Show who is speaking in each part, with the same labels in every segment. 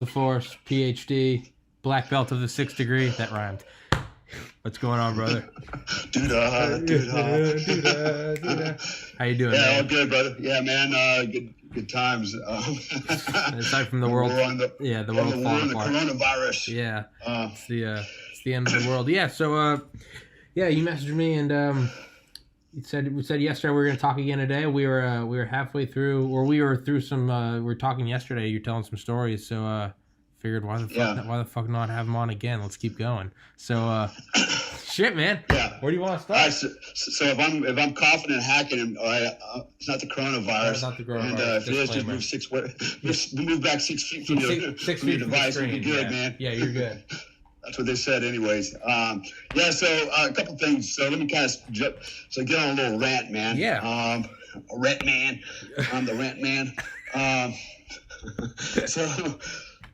Speaker 1: the Force, PhD, black belt of the 6th degree. That rhymed. What's going on, brother? How you doing,
Speaker 2: Yeah,
Speaker 1: man?
Speaker 2: all good, brother. Yeah, man. Good times.
Speaker 1: Aside from the world,
Speaker 2: we're on the
Speaker 1: world
Speaker 2: we're
Speaker 1: falling
Speaker 2: in the
Speaker 1: apart.
Speaker 2: coronavirus.
Speaker 1: Yeah, it's the end of the world. Yeah, so yeah, you messaged me and we said yesterday we were going to talk again today. We were halfway through, or we were through some. We were talking yesterday. You're telling some stories, so figured why the fuck not have them on again? Let's keep going. So shit, man.
Speaker 2: Yeah.
Speaker 1: Where do you want to start?
Speaker 2: All right, so if I'm coughing and hacking, it's not the coronavirus.
Speaker 1: It's not the coronavirus.
Speaker 2: And if it is, just move back 6 feet from your device.
Speaker 1: You'll
Speaker 2: be good, man.
Speaker 1: Yeah, you're good.
Speaker 2: That's what they said, anyways. So a couple things. So let me kind of get on a little rant, man.
Speaker 1: Yeah.
Speaker 2: A rant man. I'm the rant man.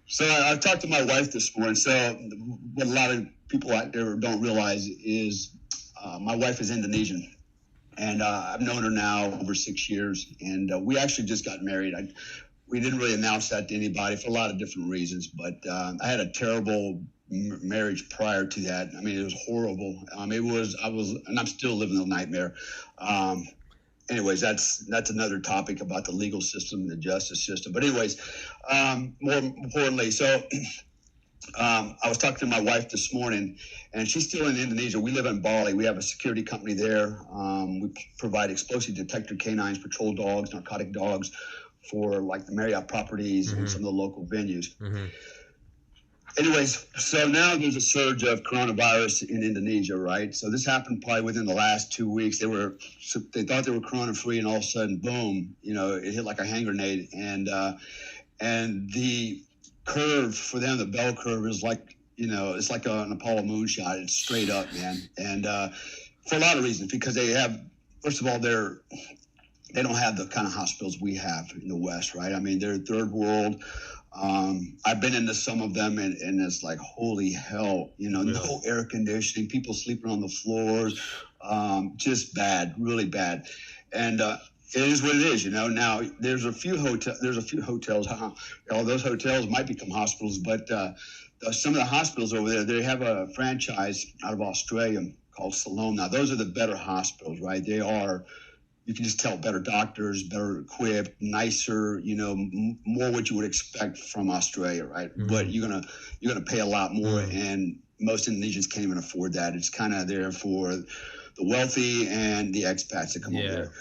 Speaker 2: So I talked to my wife this morning. So what a lot of people out there don't realize is my wife is Indonesian, and I've known her now over 6 years, and we actually just got married. We didn't really announce that to anybody for a lot of different reasons, but I had a terrible marriage prior to that. I mean, it was horrible. And I'm still living the nightmare. Anyways, that's another topic about the legal system and the justice system. But anyways, more importantly, so I was talking to my wife this morning, and she's still in Indonesia. We live in Bali. We have a security company there. We provide explosive detector canines, patrol dogs, narcotic dogs for like the Marriott properties and some of the local venues. Mm-hmm. Anyways, so now there's a surge of coronavirus in Indonesia, right? So this happened probably within the last 2 weeks. They thought they were corona free, and all of a sudden, boom! It hit like a hand grenade, and the curve for them, the bell curve is like it's like an Apollo moonshot. It's straight up, man, and for a lot of reasons, because they have, first of all, they don't have the kind of hospitals we have in the West, right? I mean, they're third world. I've been into some of them, and it's like, holy hell, really? No air conditioning, people sleeping on the floors, just bad, really bad. And it is what it is, Now there's a few hotels. All those hotels might become hospitals, but some of the hospitals over there, they have a franchise out of Australia called Siloam. Now those are the better hospitals, right? They are. You can just tell, better doctors, better equipped, nicer, more what you would expect from Australia, right? Mm-hmm. But you're gonna pay a lot more, and most Indonesians can't even afford that. It's kind of there for the wealthy and the expats that come over there.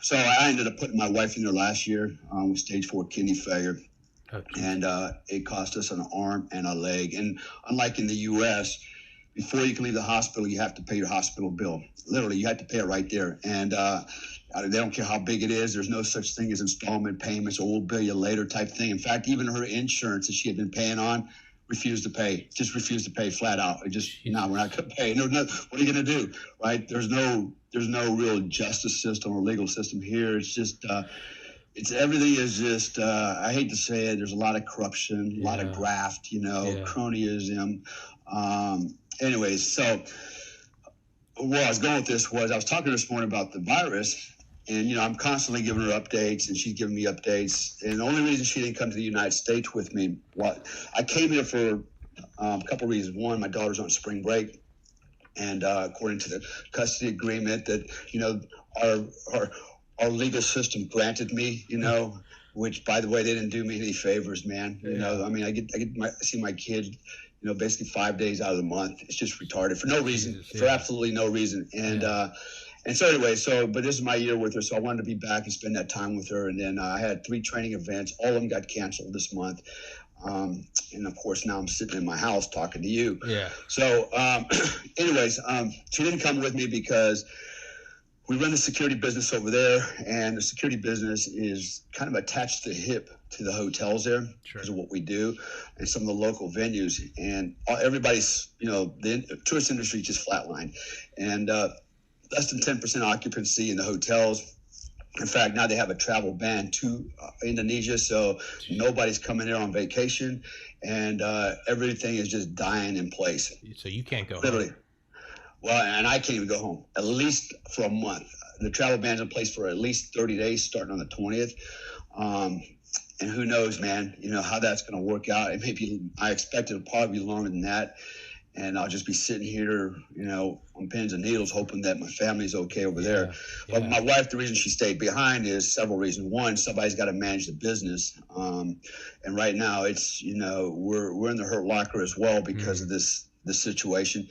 Speaker 2: So I ended up putting my wife in there last year with stage 4 kidney failure, and it cost us an arm and a leg. And unlike in the U.S., before you can leave the hospital, you have to pay your hospital bill. Literally, you have to pay it right there. And they don't care how big it is. There's no such thing as installment payments or we'll bill you later type thing. In fact, even her insurance that she had been paying on refused to pay flat out. We're not going to pay. What are you going to do, right? There's no real justice system or legal system here. It's just everything is just, I hate to say it, there's a lot of corruption, a lot of graft, cronyism. Anyways, so where I was going with this was I was talking this morning about the virus, and I'm constantly giving her updates, and she's giving me updates. And the only reason she didn't come to the United States with me, I came here for a couple of reasons. One, my daughter's on spring break, and according to the custody agreement that our legal system granted me, which, by the way, they didn't do me any favors, man. I mean, I see my kid, basically 5 days out of the month. It's just retarded for no reason, for absolutely no reason. And so anyway, but this is my year with her, so I wanted to be back and spend that time with her. And then I had 3 training events. All of them got canceled this month. And of course, now I'm sitting in my house talking to you.
Speaker 1: Yeah.
Speaker 2: So anyways, she didn't come with me because we run the security business over there, and the security business is kind of attached to the hip to the hotels there because of what we do and some of the local venues. And everybody's, the tourist industry just flatlined, and less than 10% occupancy in the hotels. In fact, now they have a travel ban to Indonesia, so nobody's coming there on vacation, and everything is just dying in place.
Speaker 1: So you can't go
Speaker 2: literally
Speaker 1: home.
Speaker 2: Well, and I can't even go home, at least for a month. The travel ban's in place for at least 30 days, starting on the 20th. and who knows, man, how that's going to work out. I expect it'll probably be longer than that. And I'll just be sitting here, on pins and needles, hoping that my family's okay over there.
Speaker 1: Yeah.
Speaker 2: But my wife, the reason she stayed behind is several reasons. One, somebody's got to manage the business. And right now it's, we're in the hurt locker as well because of this situation.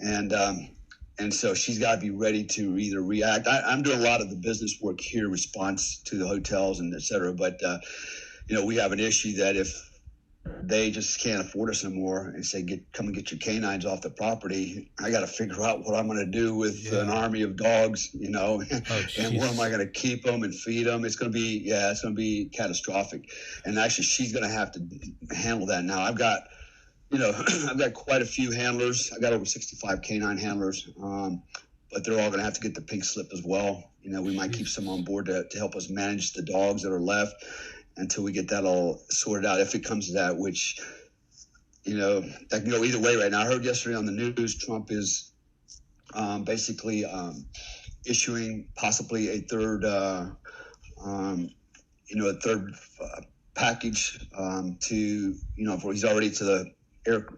Speaker 2: And so she's got to be ready to either react. I'm doing a lot of the business work here, response to the hotels and et cetera. But, we have an issue that if they just can't afford us anymore and say, come and get your canines off the property, I got to figure out what I'm going to do with an army of dogs, and where am I going to keep them and feed them? It's going to be catastrophic. And actually she's going to have to handle that now. I've got quite a few handlers. I got over 65 canine handlers, but they're all going to have to get the pink slip as well. We might keep some on board to help us manage the dogs that are left until we get that all sorted out, if it comes to that, which, that can go either way right now. I heard yesterday on the news, Trump is basically issuing possibly a third package to, he's already to the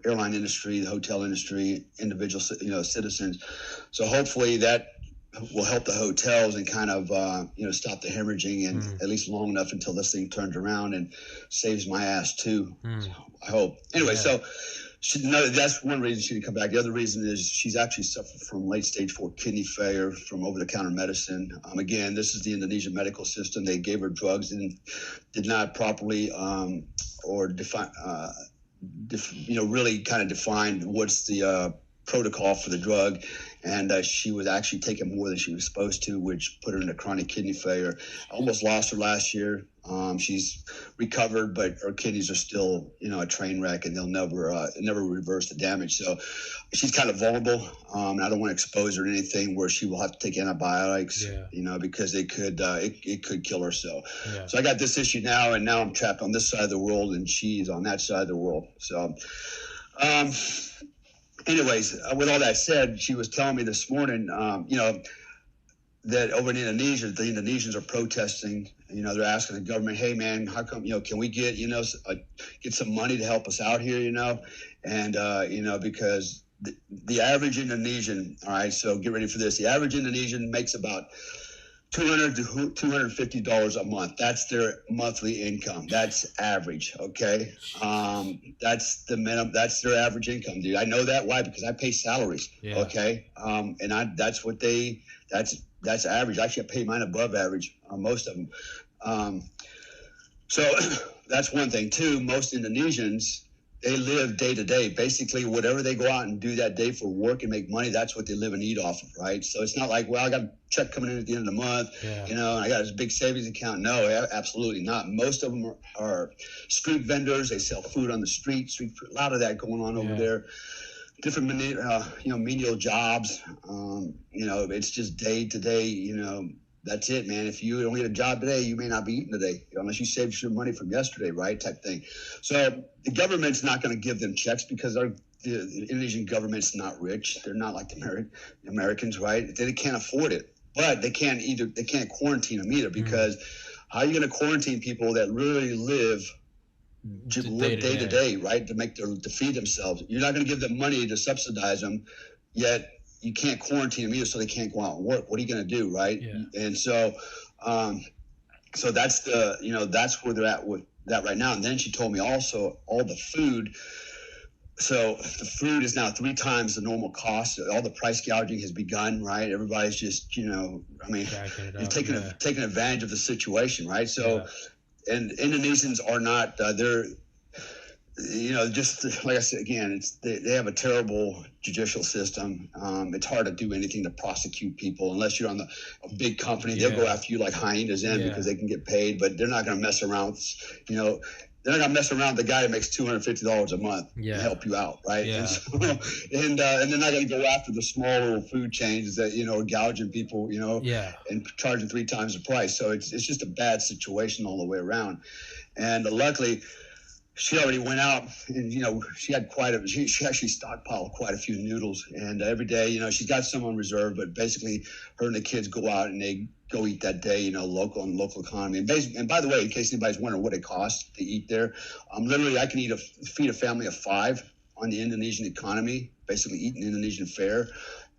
Speaker 2: airline industry, the hotel industry, individual, citizens. So hopefully that will help the hotels and kind of, stop the hemorrhaging and at least long enough until this thing turns around and saves my ass too. So I hope. Anyway, so that's one reason she didn't come back. The other reason is she's actually suffered from late stage 4 kidney failure from over-the-counter medicine. Again, this is the Indonesian medical system. They gave her drugs and did not properly or define, really kind of define what's the protocol for the drug. And she was actually taking more than she was supposed to, which put her into chronic kidney failure. I almost lost her last year. She's recovered, but her kidneys are still, a train wreck, and they'll never reverse the damage. So she's kind of vulnerable. I don't want to expose her to anything where she will have to take antibiotics, because it could kill her. So I got this issue now, and now I'm trapped on this side of the world, and she's on that side of the world. So, anyways, with all that said, she was telling me this morning, that over in Indonesia, the Indonesians are protesting. They're asking the government, hey, man, how come, can we get, get some money to help us out here, and, because the average Indonesian, all right, so get ready for this. The average Indonesian makes about $200 to $250 a month. That's their monthly income. That's average. Okay. That's the minimum. That's their average income, dude. I know that. Why? Because I pay salaries. Yeah. Okay. And that's what that's average. Actually, I pay mine above average on most of them. So that's one thing. Two, most Indonesians, they live day to day. Basically, whatever they go out and do that day for work and make money, that's what they live and eat off of, right? So it's not like, well, I got a check coming in at the end of the month, and I got this big savings account. No, absolutely not. Most of them are street vendors. They sell food on the street food, a lot of that going on over there. Different, menial jobs. It's just day to day, that's it, man. If you don't get a job today, you may not be eating today, unless you saved your money from yesterday, right? Type thing. So the government's not going to give them checks because the Indonesian government's not rich. They're not like the Americans, right? They can't afford it, but they can't quarantine them either, because how are you going to quarantine people that really live day to day, right? To feed themselves. You're not going to give them money to subsidize them, yet you can't quarantine them either, so they can't go out and work. What are you going to do, right? Yeah. And so, so that's that's where they're at with that right now. And then she told me also all the food. So the food is now 3 times the normal cost. All the price gouging has begun, right? Everybody's just, taking advantage of the situation, right? So, and Indonesians are not, they're, just like I said, again, they have a terrible judicial system. It's hard to do anything to prosecute people unless you're on a big company. They'll go after you like hyenas because they can get paid, but they're not going to mess around with, they're not going to mess around with the guy that makes $250 a month to help you out, right? Yeah. And they're not going to go after the small little food chains that, are gouging people, and charging 3 times the price. So it's just a bad situation all the way around. And luckily, she already went out, and she had she actually stockpiled quite a few noodles, and every day, she's got some on reserve, but basically her and the kids go out and they go eat that day, local economy. And by the way, in case anybody's wondering what it costs to eat there, literally I can feed a family of 5 on the Indonesian economy, basically eating Indonesian fare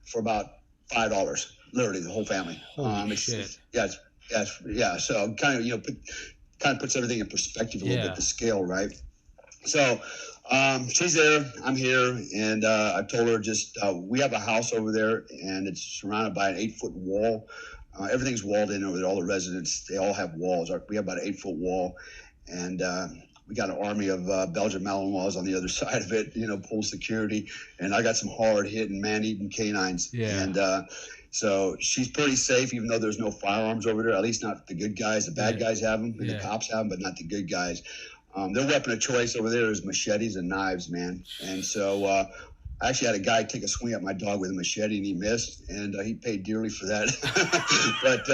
Speaker 2: for about $5, literally the whole family.
Speaker 1: Holy shit.
Speaker 2: So kind of puts everything in perspective a little bit, the scale, right? So she's there, I'm here, and I told her we have a house over there, and it's surrounded by an 8-foot wall. Everything's walled in over there. All the residents, they all have walls. We have about an 8-foot wall, and we got an army of Belgian Malinois on the other side of it, full security, and I got some hard-hitting, man-eating canines.
Speaker 1: Yeah.
Speaker 2: And so she's pretty safe, even though there's no firearms over there, at least not the good guys. The bad guys have them, and the cops have them, but not the good guys. Their weapon of choice over there is machetes and knives, man. And so I actually had a guy take a swing at my dog with a machete, and he missed, and he paid dearly for that. But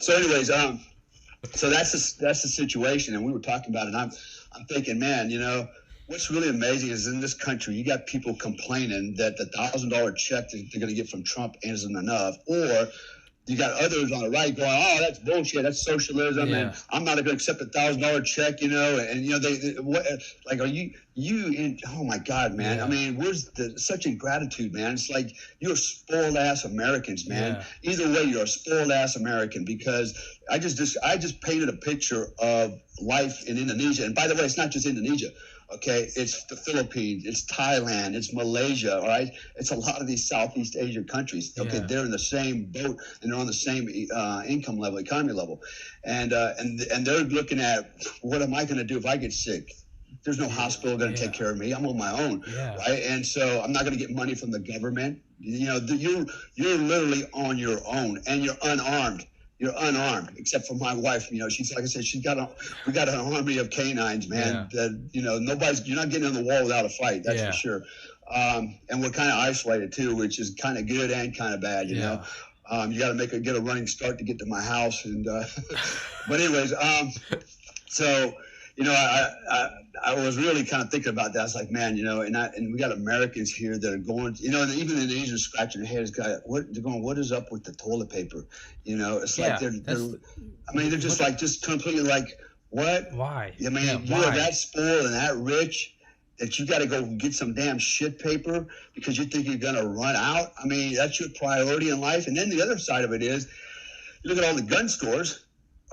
Speaker 2: so anyways, so that's the situation, and we were talking about it. And I'm thinking, man, what's really amazing is in this country, you got people complaining that the $1,000 check that they're going to get from Trump isn't enough, or you got others on the right going, oh, that's bullshit, that's socialism, and I'm not going to accept a $1,000 check, and they what, like, are you in? Oh my God, man!
Speaker 1: Yeah.
Speaker 2: I mean, where's such ingratitude, man? It's like you're spoiled ass Americans, man. Yeah. Either way, you're a spoiled ass American, because I just painted a picture of life in Indonesia, and by the way, it's not just Indonesia. Okay, it's the Philippines, it's Thailand, it's Malaysia, all right? It's a lot of these Southeast Asian countries. Okay, they're in the same boat, and they're on the same income level, economy level. And they're looking at, what am I going to do if I get sick? There's no hospital going to take care of me. I'm on my own, right? And so I'm not going to get money from the government. You're literally on your own, and you're unarmed. You're unarmed, except for my wife. She's, like I said, we got an army of canines, man. Yeah. That you're not getting on the wall without a fight. That's for sure. And we're kind of isolated too, which is kind of good and kind of bad. You know, you got to get a running start to get to my house. And but anyways, so I was really kind of thinking about that. I was like, man, and we got Americans here that are going, and even in Asia scratching their heads, they're going, what is up with the toilet paper? It's like they're just completely like, what?
Speaker 1: Why?
Speaker 2: I mean, you're that spoiled and that rich that you got to go get some damn shit paper because you think you're going to run out. I mean, that's your priority in life. And then the other side of it is, you look at all the gun stores.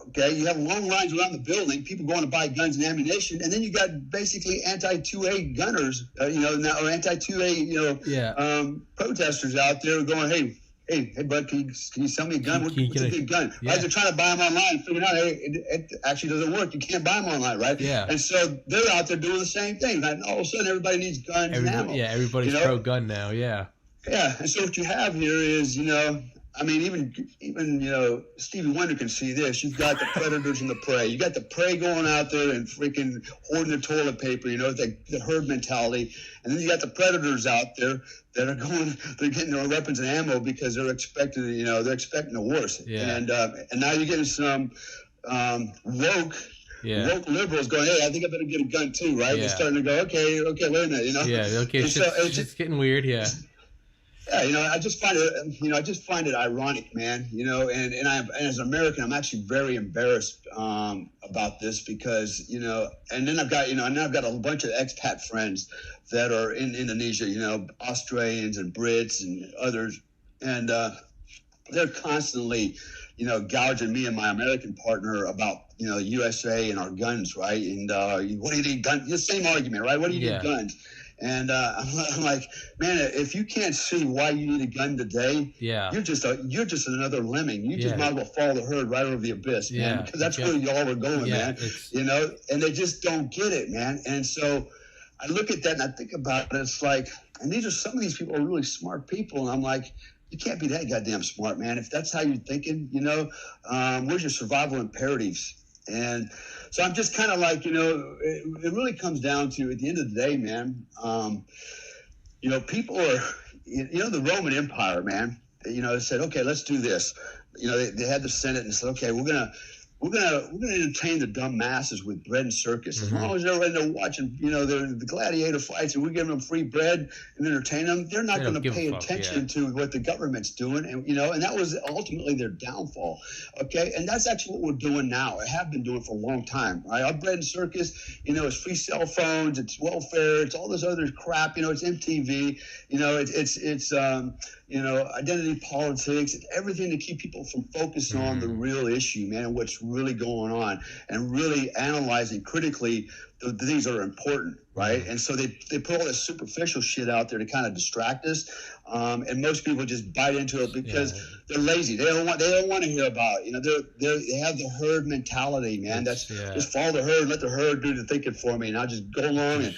Speaker 2: Okay, you have long lines around the building, people going to buy guns and ammunition, and then you got basically anti-2A gunners, or anti-2A, protesters out there going, hey, bud, can you sell me a gun? What's a good gun? Yeah. Right? They're trying to buy them online, figuring out, hey, it actually doesn't work. You can't buy them online, right? Yeah. And so they're out there doing the same thing. And all of a sudden, everybody needs guns and ammo.
Speaker 1: Yeah, everybody's pro-gun now, Yeah,
Speaker 2: and so what you have here is, I mean, even Stevie Wonder can see this. You've got the predators and the prey. You got the prey going out there and freaking hoarding the toilet paper, the herd mentality. And then you got the predators out there that are they're getting their weapons and ammo because they're expecting the worst. Yeah. And now you're getting some woke liberals going, hey, I think I better get a gun too, right? Yeah. They're starting to go, okay, wait a minute,
Speaker 1: Yeah, okay, it's getting weird, yeah.
Speaker 2: Yeah, I just find it ironic, man. And as an American, I'm actually very embarrassed about this because, and then I've got a bunch of expat friends that are in Indonesia, Australians and Brits and others, and they're constantly, gouging me and my American partner about, USA and our guns, right? And what do you need guns? The same argument, right? What do you need guns? And I'm like, man, if you can't see why you need a gun today, you're just another lemming. You just might as well follow the herd right over the abyss, man, because that's where y'all are going, man. And they just don't get it, man. And so I look at that and I think about it. It's like, and some of these people are really smart people, and I'm like, you can't be that goddamn smart, man. If that's how you're thinking, where's your survival imperatives? And so I'm just kind of like, it really comes down to, at the end of the day, man, people are, the Roman Empire, man, said, okay, let's do this. They had the Senate and said, okay, we're going to we're gonna entertain the dumb masses with bread and circus. As long as they're in there watching, the gladiator fights, and we're giving them free bread and entertain them, they're not going to pay attention to what the government's doing, and that was ultimately their downfall. Okay, and that's actually what we're doing now. I have been doing for a long time. Right, our bread and circus, it's free cell phones, it's welfare, it's all this other crap. It's MTV. It's identity politics, it's everything to keep people from focusing on the real issue, man, and what's really going on, and really analyzing critically the things that are important, right? And so they put all this superficial shit out there to kind of distract us, and most people just bite into it because they're lazy. They don't want to hear about it. They have the herd mentality, man. Just follow the herd, let the herd do the thinking for me, and I'll just go along and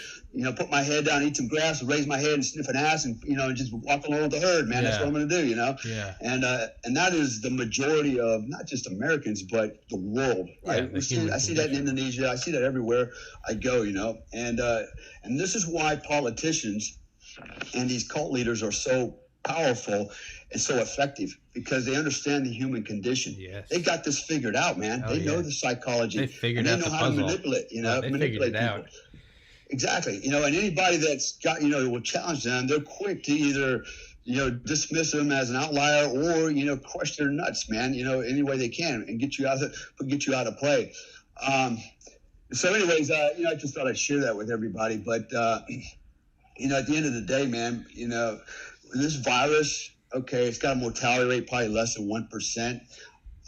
Speaker 2: put my head down, eat some grass, and raise my head and sniff an ass, and just walk along with the herd, man. That's what I'm going to do, And that is the majority of not just Americans, but the world, right? I see that in Indonesia. I see that everywhere I go, and this is why politicians and these cult leaders are so powerful and so effective, because they understand the human condition. They got this figured out, man. They know the psychology. They know how to manipulate, manipulate people. Out. Exactly. And anybody that's got, will challenge them, they're quick to either, dismiss them as an outlier or, crush their nuts, man, any way they can and get you out of play. So anyways, I just thought I'd share that with everybody. But, at the end of the day, man, this virus, okay, it's got a mortality rate probably less than 1%.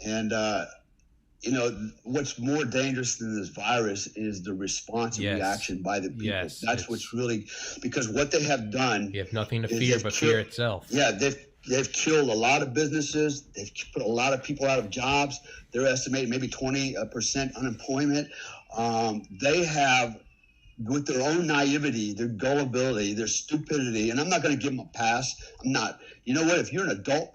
Speaker 2: And, what's more dangerous than this virus is the response and reaction by the people. That's what's really, because what they have done. You have
Speaker 1: nothing to fear but fear itself.
Speaker 2: Yeah, they've killed a lot of businesses. They've put a lot of people out of jobs. They're estimating maybe 20% unemployment. They have, with their own naivety, their gullibility, their stupidity, and I'm not going to give them a pass. I'm not. You know what? If you're an adult,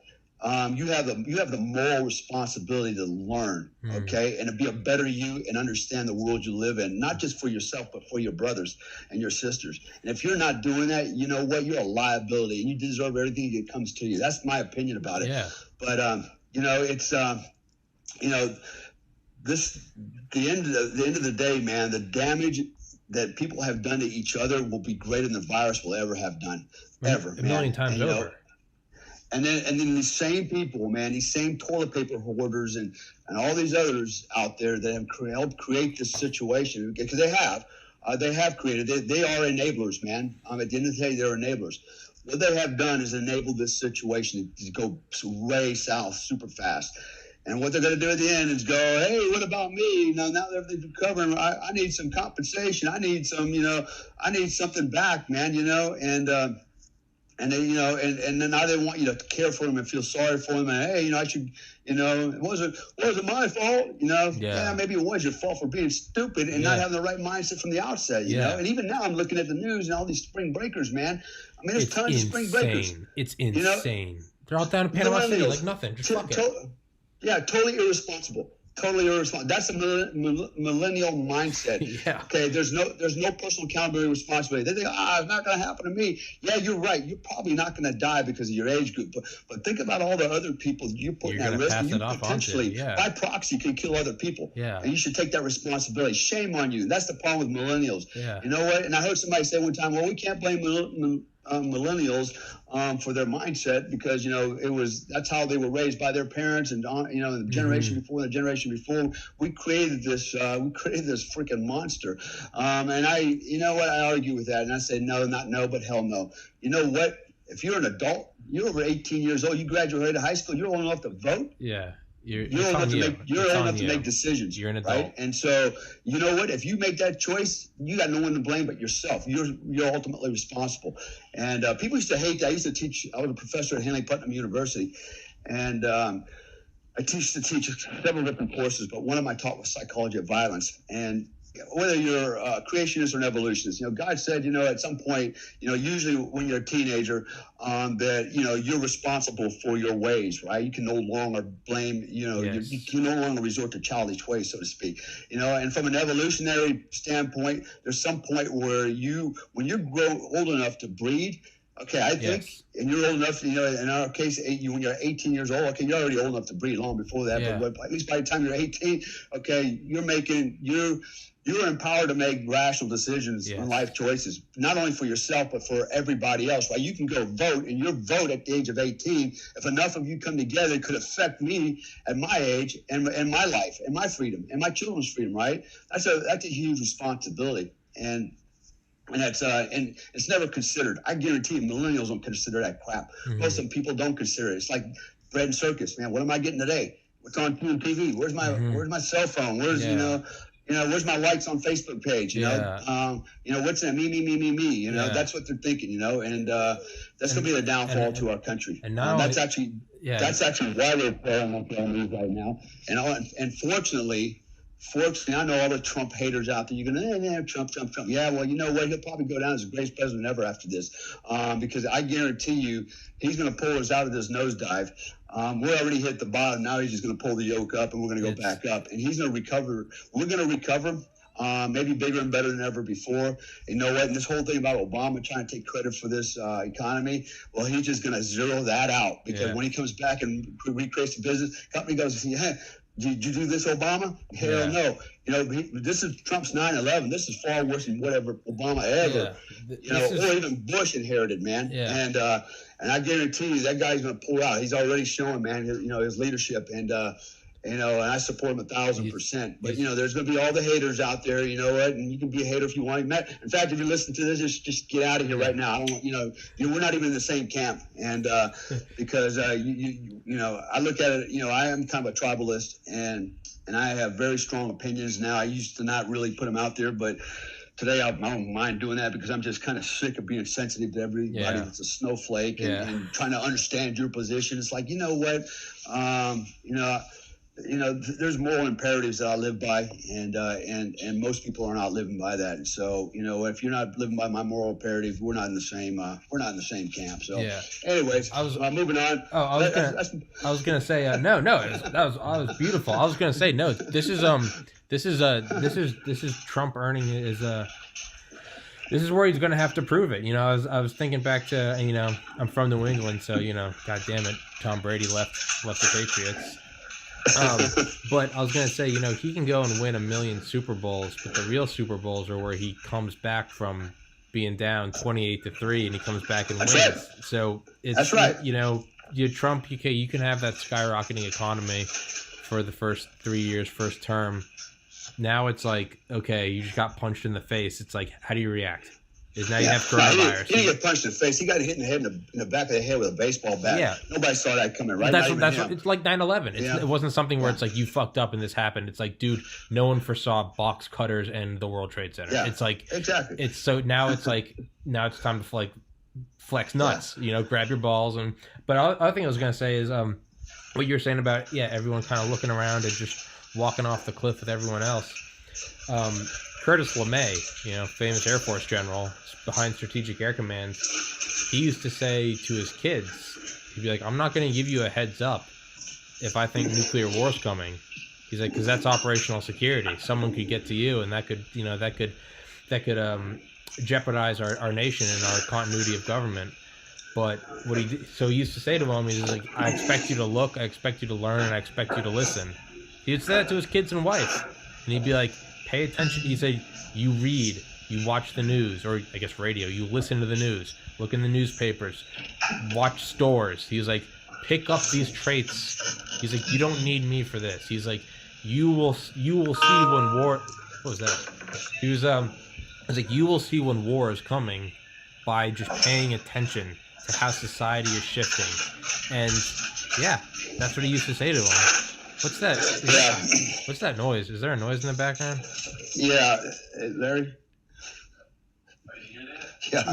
Speaker 2: you have the moral responsibility to learn, okay, and to be a better you and understand the world you live in, not just for yourself, but for your brothers and your sisters. And if you're not doing that, you know what? You're a liability, and you deserve everything that comes to you. That's my opinion about it. Yeah. But it's this the end of the day, man. The damage that people have done to each other will be greater than the virus will ever have done, ever.
Speaker 1: A million times over.
Speaker 2: And then these same people, man, these same toilet paper hoarders and all these others out there that have helped create this situation, because they have created, they are enablers, man. At the end of the day, they're enablers. What they have done is enabled this situation to go way south super fast. And what they're going to do at the end is go, hey, what about me? Now that everything's recovering, I need some compensation. I need some, I need something back, man, and they, and then now they want you to care for them and feel sorry for them. And hey, I should, it wasn't my fault, Yeah, maybe it was your fault for being stupid and not having the right mindset from the outset, you know. And even now, I'm looking at the news and all these spring breakers, man. I mean, there's tons of spring breakers.
Speaker 1: It's insane. They're all down in Panama City like nothing. Just fuck it.
Speaker 2: Yeah, totally irresponsible. Totally irresponsible. That's a millennial mindset.
Speaker 1: Yeah.
Speaker 2: Okay. There's no personal accountability, responsibility. They think, it's not going to happen to me. Yeah, you're right. You're probably not going to die because of your age group. But think about all the other people you're putting at risk. And you potentially, by proxy, can kill other people.
Speaker 1: Yeah.
Speaker 2: And you should take that responsibility. Shame on you. That's the problem with millennials.
Speaker 1: Yeah.
Speaker 2: You know what? And I heard somebody say one time, well, we can't blame millennials for their mindset because that's how they were raised by their parents and the generation before, the generation before. We created this freaking monster, and I argue with that, and I say no, not no, but hell no. You know what? If you're an adult, you're over 18 years old, you graduated high school, you're old enough to vote.
Speaker 1: Yeah. You're
Speaker 2: old enough to make decisions.
Speaker 1: You're an adult.
Speaker 2: Right? And so, you know what? If you make that choice, you got no one to blame but yourself. You're ultimately responsible. And people used to hate that. I was a professor at Henley Putnam University. And I used to teach several different courses, but one of my taught was psychology of violence. And whether you're a creationist or an evolutionist, God said, at some point, usually when you're a teenager, that, you're responsible for your ways, right? You can no longer blame, you can no longer resort to childish ways, so to speak, and from an evolutionary standpoint, there's some point where when you grow old enough to breed, Okay, I think, and you're old enough, in our case, when you're 18 years old, okay, you're already old enough to breed long before that, but at least by the time you're 18, okay, you're empowered to make rational decisions on life choices, not only for yourself, but for everybody else, right? You can go vote, and your vote at the age of 18, if enough of you come together, could affect me at my age and my life and my freedom and my children's freedom, right? That's a huge responsibility. And that's and it's never considered. I guarantee millennials don't consider that crap. Mm-hmm. Most of them people don't consider it. It's like bread and circus, man. What am I getting today? What's on TV? Where's my cell phone? Where's where's my likes on Facebook page? You know, what's that? Me. That's what they're thinking. And that's gonna be the downfall to our country. And now that's actually why we're playing on the news right now. And fortunately, I know all the Trump haters out there. You're going, Trump. Yeah, well, you know what? He'll probably go down as the greatest president ever after this, because I guarantee you he's going to pull us out of this nosedive. We're already hit the bottom. Now he's just going to pull the yoke up, and we're going to go back up. And he's going to recover. We're going to recover, maybe bigger and better than ever before. You know what? And this whole thing about Obama trying to take credit for this economy, well, he's just going to zero that out, because when he comes back and recreates the business, company goes, did you do this, Obama? Hell no. This is Trump's 9/11. This is far worse than whatever Obama ever, or even Bush inherited, man. Yeah. And I guarantee you that guy's going to pull out. He's already showing, man, his leadership. And I support him 1,000%. But, there's going to be all the haters out there, and you can be a hater if you want. In fact, if you listen to this, just get out of here right now. I don't, we're not even in the same camp. And because, I look at it, I am kind of a tribalist, and I have very strong opinions now. I used to not really put them out there, but today I don't mind doing that, because I'm just kind of sick of being sensitive to everybody that's a snowflake and trying to understand your position. It's like, you know what, there's moral imperatives that I live by, and most people are not living by that. And so, if you're not living by my moral imperative, we're not in the same camp. So, anyways, moving on.
Speaker 1: Oh, I was gonna say no. That was beautiful. I was gonna say no. This is Trump earning his. This is where he's gonna have to prove it. I was thinking back to I'm from New England, so God damn it, Tom Brady left the Patriots. But I was going to say, he can go and win 1 million Super Bowls, but the real Super Bowls are where he comes back from being down 28-3 and he comes back and wins. Right. So it's, Trump, you can have that skyrocketing economy for the first 3 years, first term. Now it's like, okay, you just got punched in the face. It's like, how do you react? Now you have coronavirus.
Speaker 2: He didn't get punched in the face. He got hit in the head in the back of the head with a baseball bat. Yeah. Nobody saw that coming, right?
Speaker 1: That's what, it's like 9/11. It wasn't something where it's like you fucked up and this happened. It's like, dude, no one foresaw box cutters and the World Trade Center. Yeah, it's like
Speaker 2: exactly.
Speaker 1: It's so now it's like it's time to flex nuts. Grab your balls But other thing I was gonna say is what you're saying about everyone kind of looking around and just walking off the cliff with everyone else. Curtis LeMay, famous Air Force general behind Strategic Air Command, he used to say to his kids, he'd be like, I'm not going to give you a heads up if I think nuclear war's coming. He's like, because that's operational security. Someone could get to you, and that could jeopardize our nation and our continuity of government. But so he used to say to him, he's like, I expect you to look, I expect you to learn, and I expect you to listen. He would say that to his kids and wife, and he'd be like, pay attention. He said, you read, you watch the news, or I guess radio, you listen to the news, look in the newspapers, watch stores. He's like, pick up these traits. He's like, you don't need me for this. He's like, you will see when war. What was that? He was like, you will see when war is coming by just paying attention to how society is shifting. And that's what he used to say to him. What's that? What's that noise? Is there a noise in the background?
Speaker 2: Yeah, Larry.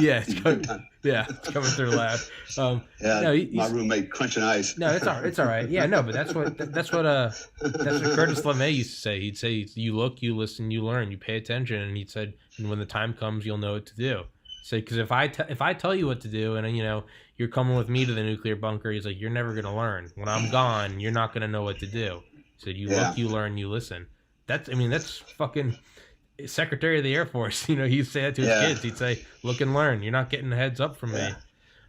Speaker 1: Yeah, it's coming through loud.
Speaker 2: My roommate crunching ice.
Speaker 1: No, it's all right. Yeah, no, but that's what Curtis LeMay used to say. He'd say, you look, you listen, you learn, you pay attention, and he said, and when the time comes, you'll know what to do. So, because if I tell you what to do, and you're coming with me to the nuclear bunker, he's like, you're never gonna learn. When I'm gone, you're not gonna know what to do. He said, you look, you learn, you listen. That's fucking Secretary of the Air Force. He'd say that to his kids. He'd say, look and learn. You're not getting a heads up from me.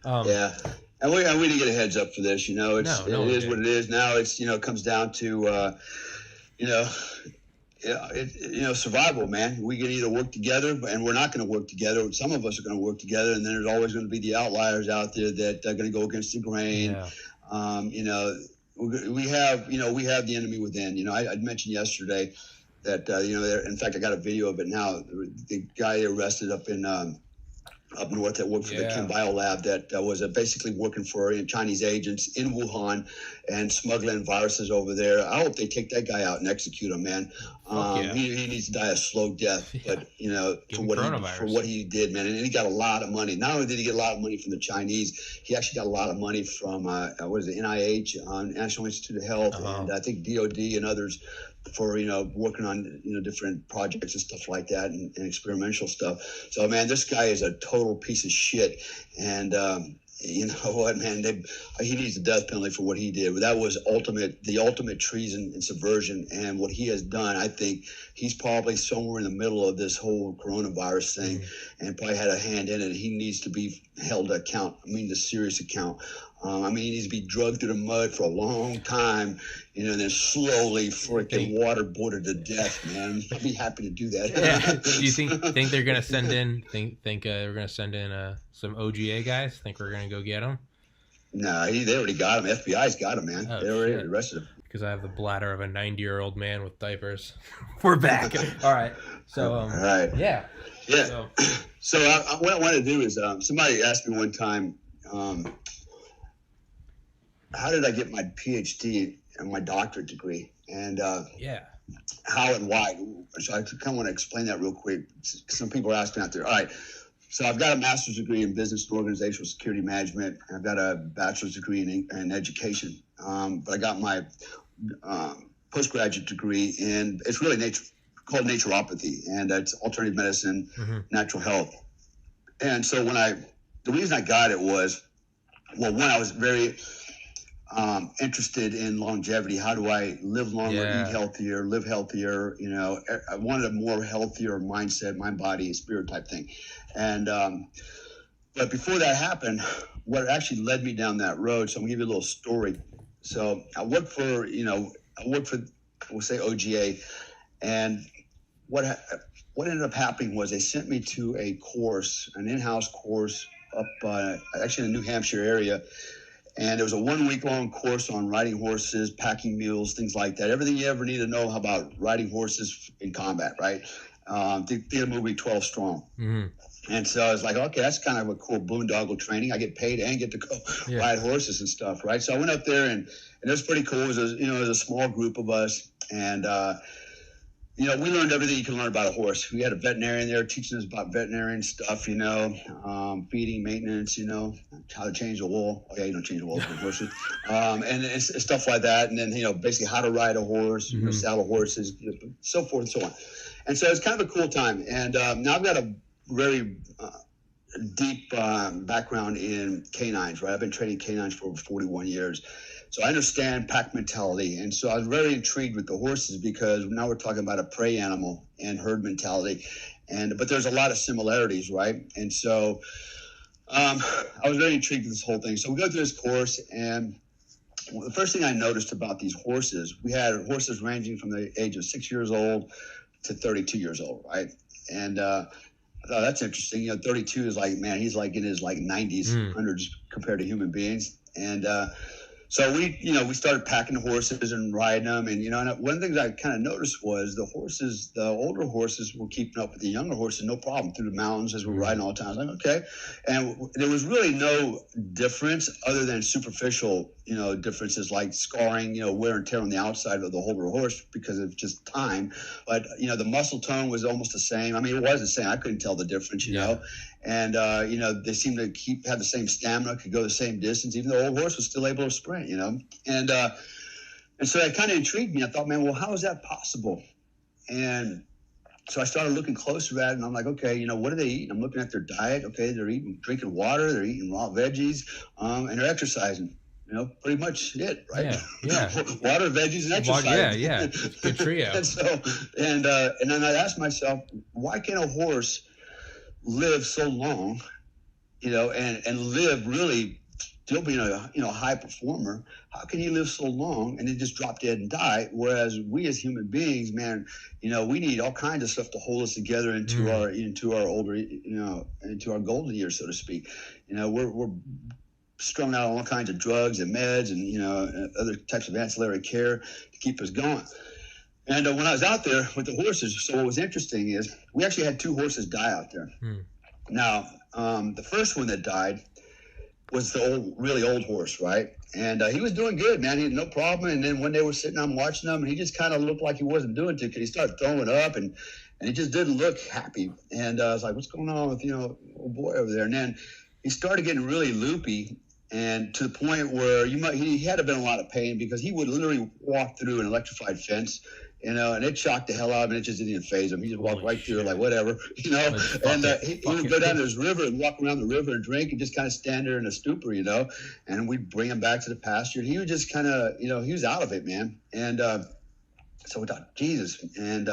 Speaker 2: Yeah. And we didn't get a heads up for this, it is what it is. Now it's, it comes down to, survival, man. We can either work together, and we're not going to work together. Some of us are going to work together, and then there's always going to be the outliers out there that are going to go against the grain. Yeah. We have the enemy within. I mentioned yesterday that, in fact, I got a video of it now. The guy arrested up north that worked for the Chem Bio Lab that was basically working for Chinese agents in Wuhan and smuggling viruses over there. I hope they take that guy out and execute him, man. He needs to die a slow death, but for what he did, man. And he got a lot of money. Not only did he get a lot of money from the Chinese, he actually got a lot of money from NIH, National Institute of Health, and I think DOD and others for working on different projects and stuff like that and experimental stuff. So man, this guy is a total piece of shit, and you know what, man, he needs the death penalty for what he did. But that was the ultimate treason and subversion, and what he has done, I think he's probably somewhere in the middle of this whole coronavirus thing, and probably had a hand in it. He needs to be held to account. The serious account. He needs to be drugged through the mud for a long time, and then slowly freaking waterboarded to death, man. I'd be happy to do that.
Speaker 1: Yeah. Do you think they're gonna send in? Think we're gonna send in some OGA guys? Think we're gonna go get them?
Speaker 2: No, they already got him. FBI's got him, man. They already arrested him.
Speaker 1: Because I have the bladder of a 90-year-old man with diapers. We're back. All right. So.
Speaker 2: All right.
Speaker 1: Yeah.
Speaker 2: Yeah. So what I want to do is somebody asked me one time. How did I get my PhD and my doctorate degree? And how and why? So I kind of want to explain that real quick. Some people are asking out there. All right. So I've got a master's degree in business and organizational security management. I've got a bachelor's degree in education. But I got my postgraduate degree in, it's really called naturopathy, and it's alternative medicine, natural health. And so the reason I got it was, well, one, I was very interested in longevity. How do I live longer, eat healthier, live healthier? I wanted a more healthier mindset, mind, body, spirit type thing. And but before that happened, what actually led me down that road, so I'm gonna give you a little story. So I worked for we'll say OGA, and what ended up happening was they sent me to an in-house course up actually in the New Hampshire area. And it was a 1 week long course on riding horses, packing mules, things like that. Everything you ever need to know about riding horses in combat, right? The movie 12 Strong. And so I was like, okay, that's kind of a cool boondoggle training. I get paid and get to go ride horses and stuff, right? So I went up there, and it was pretty cool. It was a small group of us, and we learned everything you can learn about a horse. We had a veterinarian there teaching us about veterinarian stuff, feeding, maintenance, how to change the wool. Oh, yeah, you don't change the wool for horses. And it's stuff like that. And then, basically how to ride a horse, saddle horses, so forth and so on. And so it's kind of a cool time. And now I've got a very deep background in canines, right? I've been training canines for over 41 years. So I understand pack mentality. And so I was very intrigued with the horses, because now we're talking about a prey animal and herd mentality. But there's a lot of similarities, right? And so I was very intrigued with this whole thing. So we go through this course, and the first thing I noticed about these horses, we had horses ranging from the age of 6 years old to 32 years old, right? And I thought, that's interesting. 32 is like, man, he's like in his 90s, 100s compared to human beings. And so we started packing the horses and riding them. And, and one of the things I kind of noticed was the older horses were keeping up with the younger horses, no problem, through the mountains as we're riding all the time. I was like, okay. And there was really no difference other than superficial, differences like scarring, wear and tear on the outside of the older horse because of just time. But, the muscle tone was almost the same. It was the same. I couldn't tell the difference, you know. And, they seemed to have the same stamina, could go the same distance, even though the old horse was still able to sprint, And so that kind of intrigued me. I thought, man, well, how is that possible? And so I started looking closer at it, and I'm like, okay, what do they eat? I'm looking at their diet. Okay, they're drinking water, they're eating raw veggies, and they're exercising. Pretty much it, right?
Speaker 1: Yeah.
Speaker 2: Water, veggies, and exercise.
Speaker 1: Yeah. It's a good trio.
Speaker 2: and then I asked myself, why can't a horse live so long and live really still being a high performer. How can you live so long and then just drop dead and die? Whereas we as human beings, man, we need all kinds of stuff to hold us together into our older, into our golden years, so to speak. We're strung out on all kinds of drugs and meds and other types of ancillary care to keep us going. And when I was out there with the horses, so what was interesting is we actually had 2 horses die out there. Now, the first one that died was the really old horse, right? And he was doing good, man. He had no problem. And then one day we're sitting down watching him, and he just kind of looked like he wasn't doing too good. He started throwing up, and he just didn't look happy. And I was like, what's going on with, old boy over there? And then he started getting really loopy, and to the point where he had to been in a lot of pain because he would literally walk through an electrified fence, and it shocked the hell out of him. It just didn't even phase him. He just walked right through it like whatever, and he would go down to this river and walk around the river and drink and just kind of stand there in a stupor, and we'd bring him back to the pasture. He would just kind of, he was out of it, man. And so we thought, Jesus, and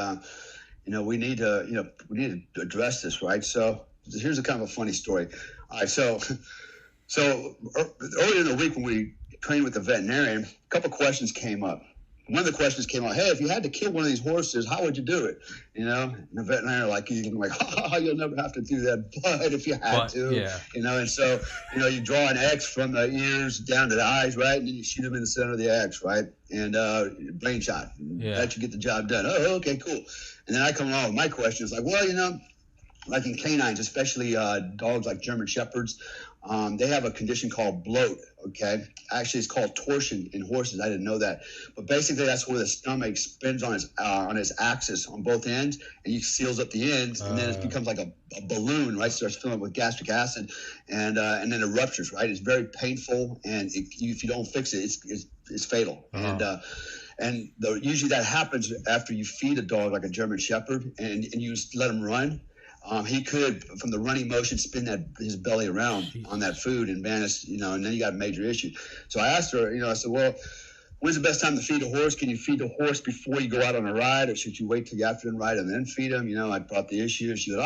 Speaker 2: we need to address this, right? So here's a kind of a funny story. All right, so earlier in the week when we trained with the veterinarian, a couple questions came up. One of the questions came out, hey, if you had to kill one of these horses, how would you do it? And the veterinarian you'll never have to do that, but if you had to, and so, you draw an X from the ears down to the eyes, right? And then you shoot him in the center of the X, right? And brain shot. That you get the job done. Oh, okay, cool. And then I come along with my question. It's like, well, like in canines, especially dogs like German Shepherds, they have a condition called bloat, okay? Actually, it's called torsion in horses. I didn't know that. But basically, that's where the stomach spins on its axis on both ends, and he seals up the ends, and then it becomes like a balloon, right? Starts filling up with gastric acid, and then it ruptures, right? It's very painful, and if you don't fix it, it's fatal. And usually that happens after you feed a dog like a German Shepherd, and you let him run. He could, from the running motion, spin his belly around on that food, and man, and then you got a major issue. So I asked her, I said, well, when's the best time to feed a horse? Can you feed the horse before you go out on a ride, or should you wait till the afternoon ride and then feed him? I brought the issue. She said,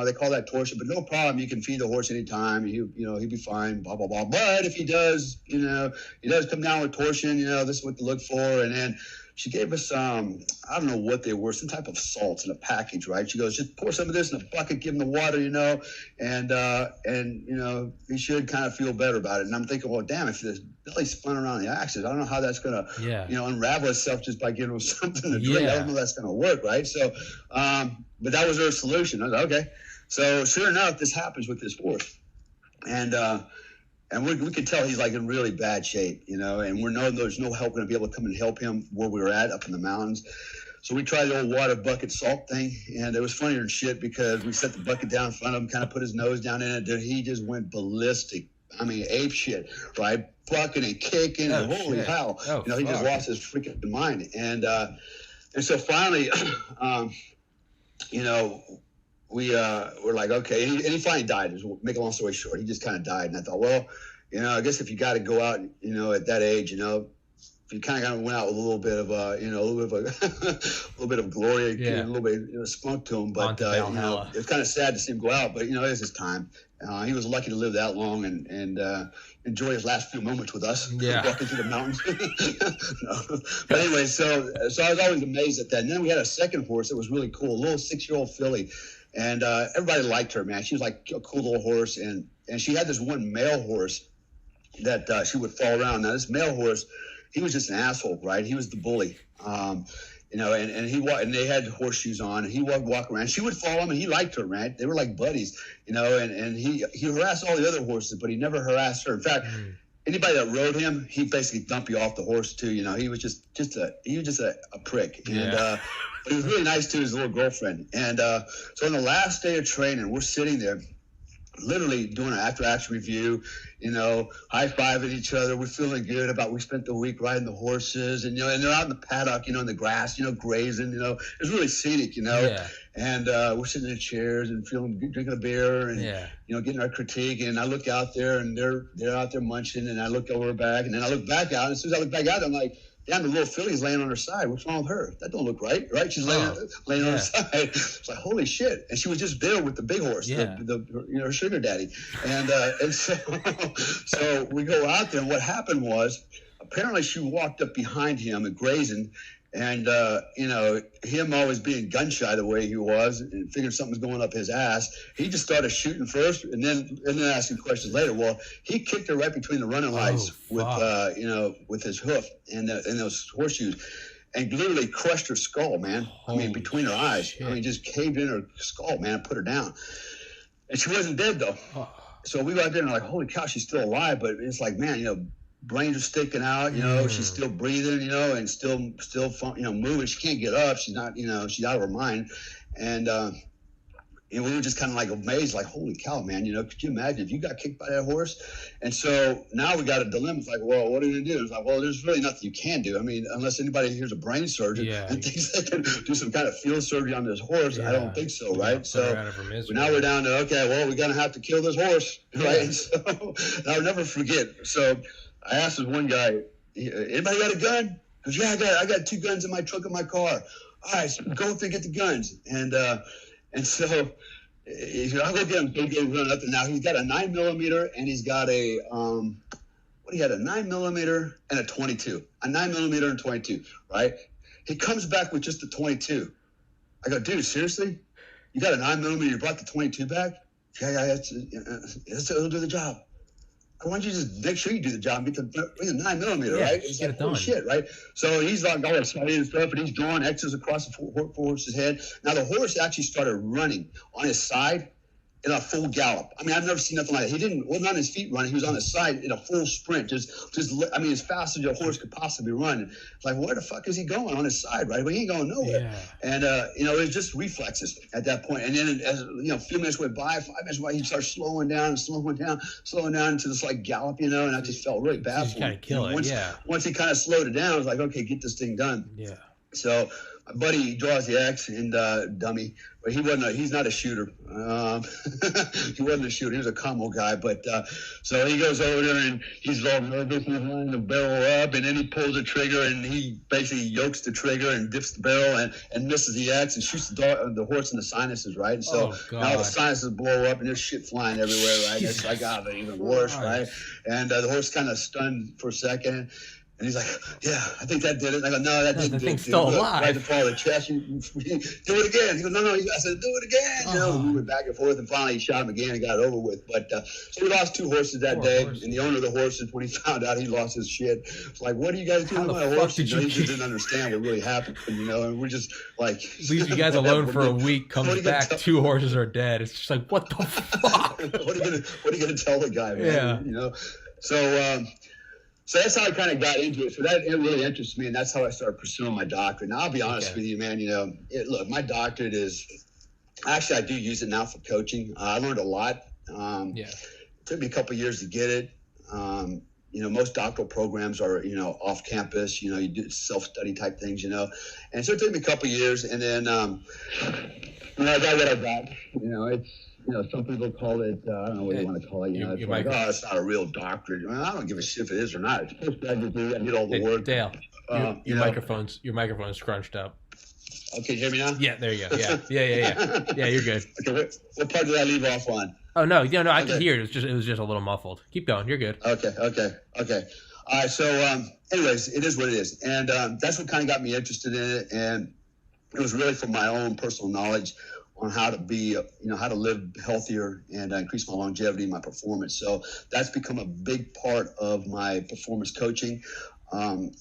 Speaker 2: they call that torsion, but no problem. You can feed the horse anytime. He'll be fine, blah, blah, blah. But if he does come down with torsion, this is what to look for. And then she gave us, I don't know what they were, some type of salts in a package, right? She goes, just pour some of this in a bucket, give him the water, and he should kind of feel better about it. And I'm thinking, well, damn, if the belly's spun around the axis, I don't know how that's going to, unravel itself just by giving him something to drink. I don't know that's going to work, right? So, but that was her solution. I was like, okay. So sure enough, this happens with this horse. And we could tell he's like in really bad shape, and there's no help going to be able to come and help him where we were at up in the mountains. So we tried the old water bucket salt thing, and it was funnier than shit because we set the bucket down in front of him, kind of put his nose down in it. Dude, he just went ballistic. I mean, ape shit, right? Bucking and kicking, and holy hell. He just lost his freaking mind. And so finally, we're like, okay. And he finally died. Make a long story short, he just kind of died. And I thought, well, I guess if you got to go out, at that age, if you kind of went out with a little bit of, a little bit of glory, a little bit, spunk to him. But it's kind of sad to see him go out. But it's his time. He was lucky to live that long and enjoy his last few moments with us. Walking through the mountains. But anyway, so I was always amazed at that. And then we had a second horse that was really cool, a little 6-year-old filly. And everybody liked her, man. She was like a cool little horse. And she had this one male horse that she would fall around. Now, this male horse, he was just an asshole, right? He was the bully. And they had horseshoes on, and he would walk around. She would follow him, and he liked her, right? They were like buddies, and he harassed all the other horses, but he never harassed her. In fact, anybody that rode him, he basically dumped you off the horse too. He was just a prick. And but he was really nice to his little girlfriend. And so on the last day of training, we're sitting there, literally doing an after-action review, high-fiving each other. We're feeling good about we spent the week riding the horses, and and they're out in the paddock, in the grass, grazing. It was really scenic, And we're sitting in chairs and drinking a beer, and getting our critique. And I look out there, and they're out there munching, and I look over back, and then I look back out. And as soon as I look back out, I'm like, damn, the little filly's laying on her side. What's wrong with her? That don't look right, right? She's laying on her side. It's like, holy shit. And she was just there with the big horse, her sugar daddy. And so we go out there, and what happened was, apparently she walked up behind him and grazing, and him always being gun shy the way he was, and figured something was going up his ass. He just started shooting first, and then asking questions later. Well, he kicked her right between the running lights with his hoof and those horseshoes, and literally crushed her skull, man. Between her eyes. Shit. Just caved in her skull, man, and put her down. And she wasn't dead though. So we got there and like, holy cow, she's still alive. But it's like, man, brains are sticking out, she's still breathing, and still moving. She can't get up. She's not, she's out of her mind. And, we were just kind of like amazed, like, holy cow, man, could you imagine if you got kicked by that horse? And so now we got a dilemma. It's like, well, what are you going to do? It's like, well, there's really nothing you can do. Unless anybody here's a brain surgeon and thinks they can do some kind of field surgery on this horse. I don't think so, right? So now we're down to, okay, well, we're going to have to kill this horse, right? And so I'll never forget. So I asked this one guy, anybody got a gun? He goes, yeah, I got 2 guns in my trunk of my car. All right, so go up there and get the guns. And so he said, I'll go get him. So he goes running up there. Now he's got a 9mm and he's got a, a 9mm and a 22. A 9mm and 22, right? He comes back with just the 22. I go, dude, seriously? You got a 9mm, you brought the 22 back? Yeah, it'll do the job. Why don't you just make sure you do the job and get the 9mm, right? It's like, holy shit, right? So he's like all excited and stuff, and he's drawing X's across the horse's head. Now the horse actually started running on his side in a full gallop. I've never seen nothing like that. He wasn't on his feet running. He was on his side in a full sprint, just as fast as your horse could possibly run. It's like, where the fuck is he going on his side, right? Well, he ain't going nowhere. Yeah. And, it was just reflexes at that point. And then as, a few minutes went by, 5 minutes went by, he'd start slowing down into this like gallop, and I just felt really bad for him.
Speaker 1: Kind of kill it,
Speaker 2: Once he kind of slowed it down, I was like, okay, get this thing done.
Speaker 1: Yeah.
Speaker 2: So my buddy draws the X, and dummy, but he's not a shooter. He wasn't a shooter. He was a combo guy. But so he goes over there and he's all nervous. He's lining the barrel up, and then he pulls the trigger and he basically yokes the trigger and dips the barrel and misses the X and shoots the horse in the sinuses, right? And so now the sinuses blow up and there's shit flying everywhere, right? It's like, even worse, right? And the horse kind of stunned for a second. And he's like, yeah, I think that did it. And I go, no, that didn't do it.
Speaker 1: The thing's still alive.
Speaker 2: Right to fall the chest. Do it again. He goes, no. I said, do it again. We went back and forth, and finally he shot him again and got it over with. But so we lost 2 horses that day. And the owner of the horses, when he found out, he lost his shit. It's like, what are you guys doing with my horses? He just didn't understand what really happened, and we're just like...
Speaker 1: Leaves you guys alone for a week, comes back, 2 horses are dead. It's just like, what the fuck?
Speaker 2: What are you gonna tell the guy, man?
Speaker 1: Yeah.
Speaker 2: So that's how I kind of got into it. So it really interests me, and that's how I started pursuing my doctorate. Now, I'll be honest with you, man. Look, my doctorate is actually, I do use it now for coaching. I learned a lot. It took me a couple of years to get it. Most doctoral programs are off campus. You do self-study type things. And so it took me a couple of years, and then I got what I got. It's some people call it, I don't know what you want to call it. It's like, it's not a real doctorate. I don't give a shit if it is or not. It's postgraduate degree. I did all the work.
Speaker 1: Dale, your microphone's scrunched up.
Speaker 2: Okay, you hear me now?
Speaker 1: Yeah, there you go. Yeah. Yeah, you're good.
Speaker 2: Okay, what part did I leave off on?
Speaker 1: Oh no, I could hear it. It was just a little muffled. Keep going. You're good.
Speaker 2: Okay. All right. So, anyways, it is what it is, and that's what kind of got me interested in it, and it was really for my own personal knowledge on how to be, how to live healthier and increase my longevity and my performance. So that's become a big part of my performance coaching,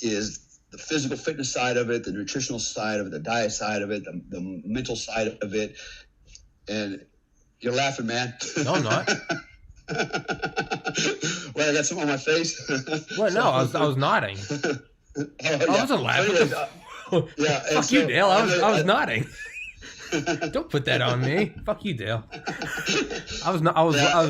Speaker 2: is the physical fitness side of it, the nutritional side of it, the diet side of it, the mental side of it. And you're laughing, man.
Speaker 1: No, I'm not.
Speaker 2: Well, I got something on my face.
Speaker 1: What? No, I was nodding. I wasn't laughing. Fuck you, Dale. I was nodding. Don't put that on me. Fuck you, Dale. I was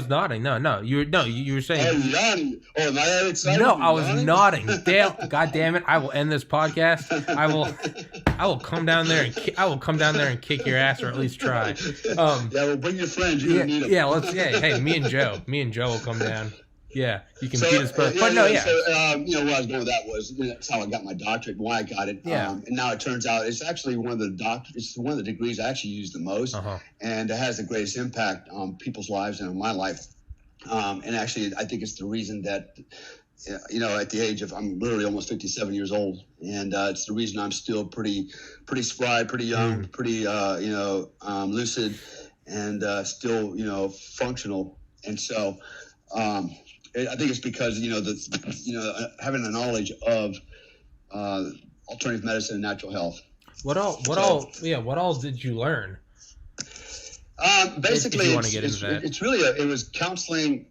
Speaker 1: nodding. No. You were saying.
Speaker 2: Oh, you're nodding. Oh, am I that excited?
Speaker 1: No, I was nodding. Dale, God damn it! I will end this podcast. I will come down there and kick your ass, or at least try.
Speaker 2: Well, bring your friends. You need them.
Speaker 1: Yeah. Hey, me and Joe will come down. Yeah, you can beat us both. But no, yeah.
Speaker 2: So, where I was going with that was that's how I got my doctorate, why I got it.
Speaker 1: Yeah.
Speaker 2: And now it turns out it's actually one of the degrees I actually use the most, and it has the greatest impact on people's lives and on my life. And actually, I think it's the reason that, at the age of, I'm literally almost 57 years old, and it's the reason I'm still pretty spry, pretty young, pretty, lucid, and still, functional. And so I think it's because, having the knowledge of alternative medicine and natural health.
Speaker 1: What all did you learn?
Speaker 2: Basically,
Speaker 1: if you want to get into that.
Speaker 2: It's really it was counseling.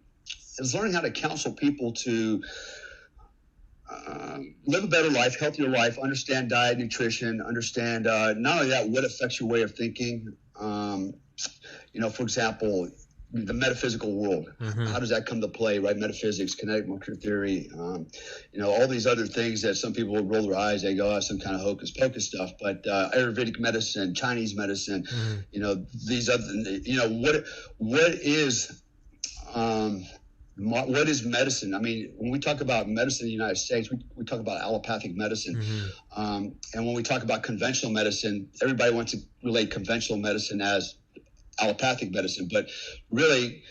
Speaker 2: It was learning how to counsel people to live a better life, healthier life, understand diet, nutrition, understand not only that, what affects your way of thinking. For example, the metaphysical world. How does that come to play, right? Metaphysics, kinetic motion theory, all these other things that some people would roll their eyes. They go, some kind of hocus pocus stuff. But Ayurvedic medicine, Chinese medicine, these other, what is medicine? I mean, when we talk about medicine in the United States, we talk about allopathic medicine. And when we talk about conventional medicine, everybody wants to relate conventional medicine as allopathic medicine, but really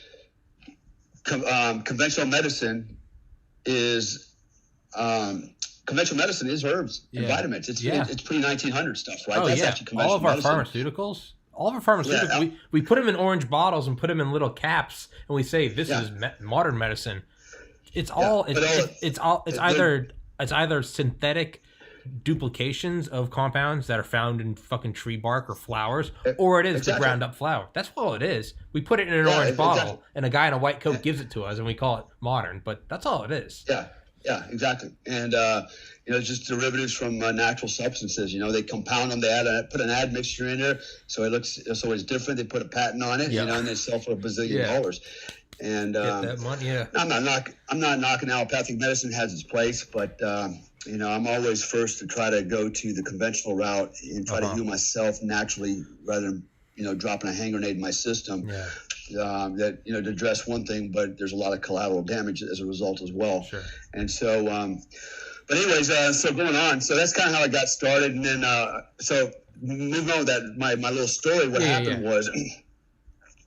Speaker 2: conventional medicine is herbs and vitamins. It's pre-1900 stuff, right?
Speaker 1: That's actually conventional pharmaceuticals. All of our pharmaceuticals, we put them in orange bottles and put them in little caps, and we say this is modern medicine. It's either synthetic duplications of compounds that are found in fucking tree bark or flowers, or it is the ground up flour. That's all it is. We put it in an orange bottle, and a guy in a white coat gives it to us, and we call it modern. But that's all it is.
Speaker 2: Yeah, exactly. And just derivatives from natural substances. They compound them. They put an admixture in there, so it's different. They put a patent on it, and they sell for $1 bazillion. And
Speaker 1: that money,
Speaker 2: I'm not knocking allopathic medicine. It has its place, but I'm always first to try to go to the conventional route and try to heal myself naturally rather than dropping a hand grenade in my system. That to address one thing, but there's a lot of collateral damage as a result as well.
Speaker 1: Sure.
Speaker 2: And so, but anyways, so going on, so that's kind of how I got started, and then so moving on with that, my little story. What happened was,